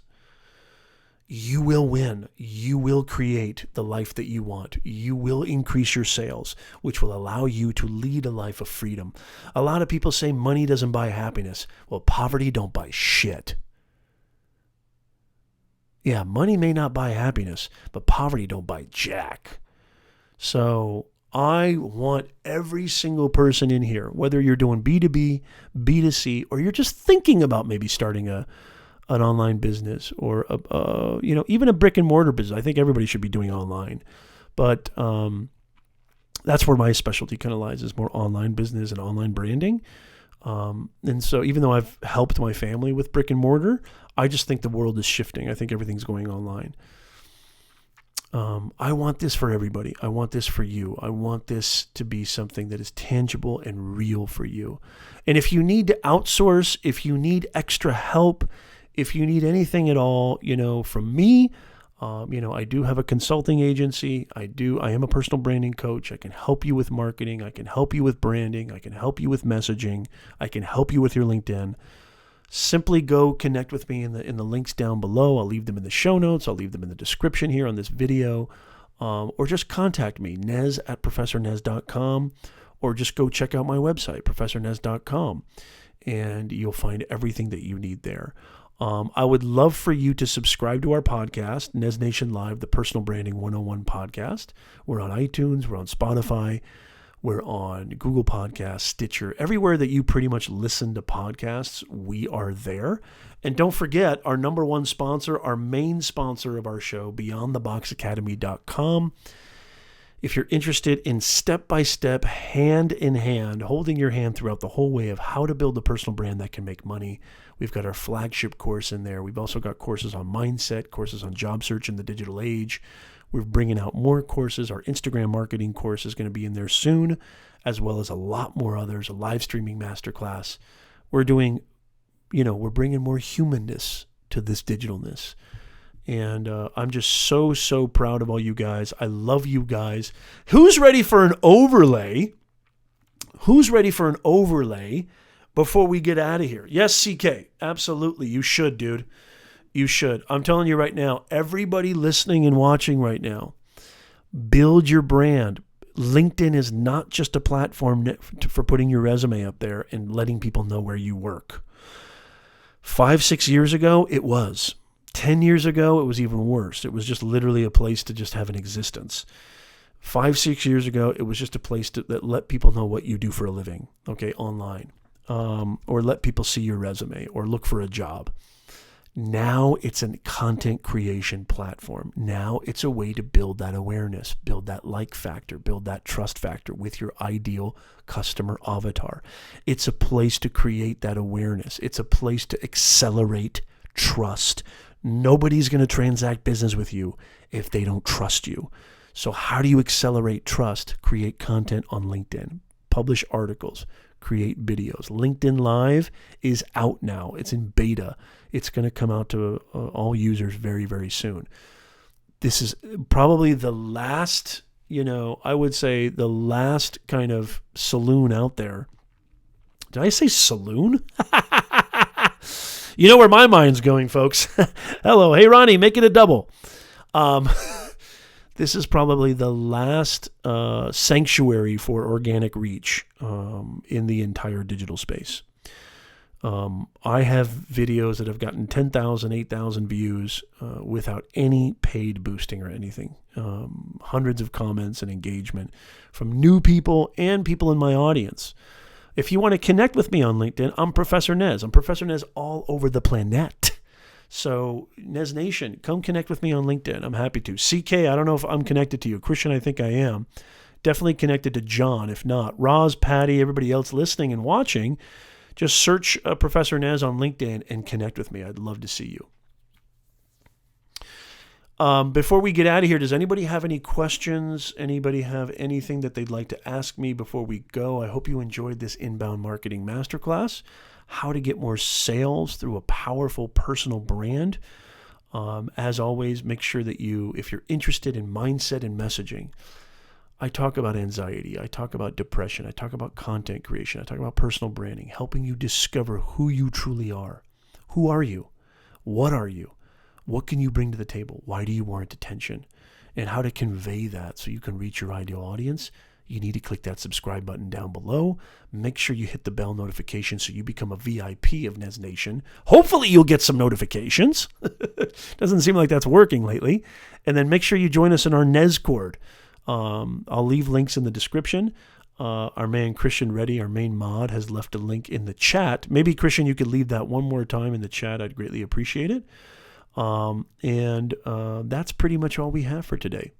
You will win. You will create the life that you want. You will increase your sales, which will allow you to lead a life of freedom. A lot of people say money doesn't buy happiness. Well, poverty don't buy shit. Yeah, money may not buy happiness, but poverty don't buy jack. So I want every single person in here, whether you're doing B2B, B2C, or you're just thinking about maybe starting an online business or even a brick and mortar business. I think everybody should be doing online, but that's where my specialty kind of lies, is more online business and online branding. And so even though I've helped my family with brick and mortar, I just think the world is shifting. I think everything's going online. I want this for everybody. I want this for you. I want this to be something that is tangible and real for you. And if you need to outsource, if you need extra help, if you need anything at all, from me, I do have a consulting agency. I am a personal branding coach. I can help you with marketing. I can help you with branding. I can help you with messaging. I can help you with your LinkedIn. Simply go connect with me in the links down below. I'll leave them in the show notes. I'll leave them in the description here on this video. Or just contact me, nez@professornez.com, or just go check out my website, professornez.com, and you'll find everything that you need there. I would love for you to subscribe to our podcast, Nez Nation Live, the Personal Branding 101 podcast. We're on iTunes, we're on Spotify, we're on Google Podcasts, Stitcher, everywhere that you pretty much listen to podcasts, we are there. And don't forget, our number one sponsor, our main sponsor of our show, beyondtheboxacademy.com. If you're interested in step-by-step, hand-in-hand, holding your hand throughout the whole way of how to build a personal brand that can make money, we've got our flagship course in there. We've also got courses on mindset, courses on job search in the digital age. We're bringing out more courses. Our Instagram marketing course is going to be in there soon, as well as a lot more others, a live streaming masterclass. We're doing, we're bringing more humanness to this digitalness. And I'm just so proud of all you guys. I love you guys. Who's ready for an overlay? Who's ready for an overlay before we get out of here? Yes, CK. Absolutely. You should, dude. You should. I'm telling you right now, everybody listening and watching right now, build your brand. LinkedIn is not just a platform for putting your resume up there and letting people know where you work. 5-6 years ago, it was. 10 years ago, it was even worse. It was just literally a place to just have an existence. 5-6 years ago, it was just a place that let people know what you do for a living, okay, online, or let people see your resume or look for a job. Now it's a content creation platform. Now it's a way to build that awareness, build that like factor, build that trust factor with your ideal customer avatar. It's a place to create that awareness. It's a place to accelerate trust. Nobody's going to transact business with you if they don't trust you. So how do you accelerate trust? Create content on LinkedIn. publish articles, create videos. LinkedIn Live is out now. It's in beta. It's going to come out to all users very, very soon. This is probably the last, I would say the last kind of saloon out there. Did I say saloon? You know where my mind's going, folks. Hello. Hey, Ronnie, make it a double. This is probably the last sanctuary for organic reach in the entire digital space. I have videos that have gotten 10,000, 8,000 views without any paid boosting or anything. Hundreds of comments and engagement from new people and people in my audience. If you want to connect with me on LinkedIn, I'm Professor Nez. I'm Professor Nez all over the planet. So, Nez Nation, come connect with me on LinkedIn. I'm happy to. CK, I don't know if I'm connected to you. Christian, I think I am. Definitely connected to John. If not, Roz, Patty, everybody else listening and watching, just search Professor Nez on LinkedIn and connect with me. I'd love to see you. Before we get out of here, does anybody have any questions? Anybody have anything that they'd like to ask me before we go? I hope you enjoyed this Inbound Marketing Masterclass. How to get more sales through a powerful personal brand. As always, make sure that if you're interested in mindset and messaging, I talk about anxiety, I talk about depression, I talk about content creation, I talk about personal branding, helping you discover who you truly are. Who are you? What are you? What can you bring to the table? Why do you warrant attention? And how to convey that so you can reach your ideal audience. You need to click that subscribe button down below. Make sure you hit the bell notification so you become a VIP of Nez Nation. Hopefully you'll get some notifications. Doesn't seem like that's working lately. And then make sure you join us in our Nezcord. I'll leave links in the description. Our man Christian Reddy, our main mod, has left a link in the chat. Maybe, Christian, you could leave that one more time in the chat. I'd greatly appreciate it. That's pretty much all we have for today.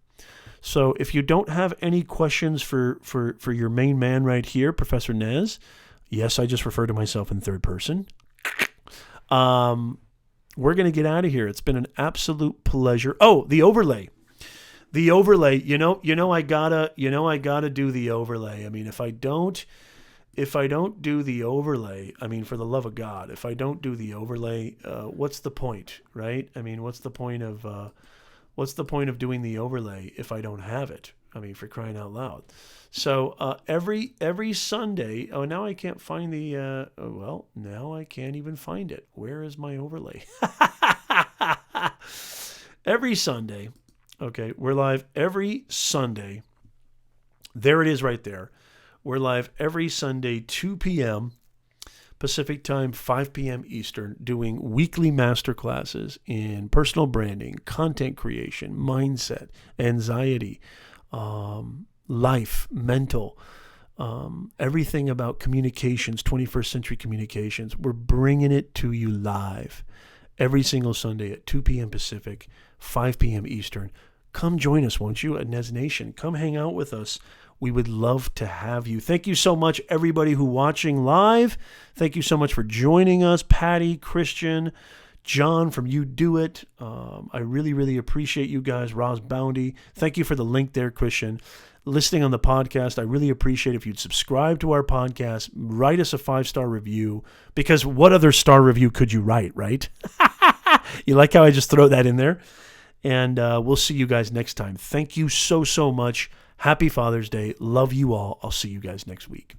So if you don't have any questions for your main man right here, Professor Nez, yes, I just refer to myself in third person. We're going to get out of here. It's been an absolute pleasure. Oh, the overlay. The overlay, I gotta do the overlay. I mean, if I don't do the overlay, I mean, for the love of God, if I don't do the overlay, what's the point, right? I mean, what's the point of doing the overlay if I don't have it? I mean, for crying out loud. So every Sunday, now I can't find now I can't even find it. Where is my overlay? Every Sunday, okay, we're live every Sunday. There it is right there. We're live every Sunday, 2 p.m. Pacific time, 5 p.m. Eastern, doing weekly masterclasses in personal branding, content creation, mindset, anxiety, life, mental, everything about communications, 21st century communications. We're bringing it to you live every single Sunday at 2 p.m. Pacific, 5 p.m. Eastern. Come join us, won't you, at Nez Nation? Come hang out with us. We would love to have you. Thank you so much, everybody who watching live. Thank you so much for joining us. Patty, Christian, John from You Do It. I really, really appreciate you guys. Roz Bounty. Thank you for the link there, Christian. Listening on the podcast, I really appreciate if you'd subscribe to our podcast, write us a 5-star review, because what other star review could you write, right? You like how I just throw that in there? And we'll see you guys next time. Thank you so, so much. Happy Father's Day. Love you all. I'll see you guys next week.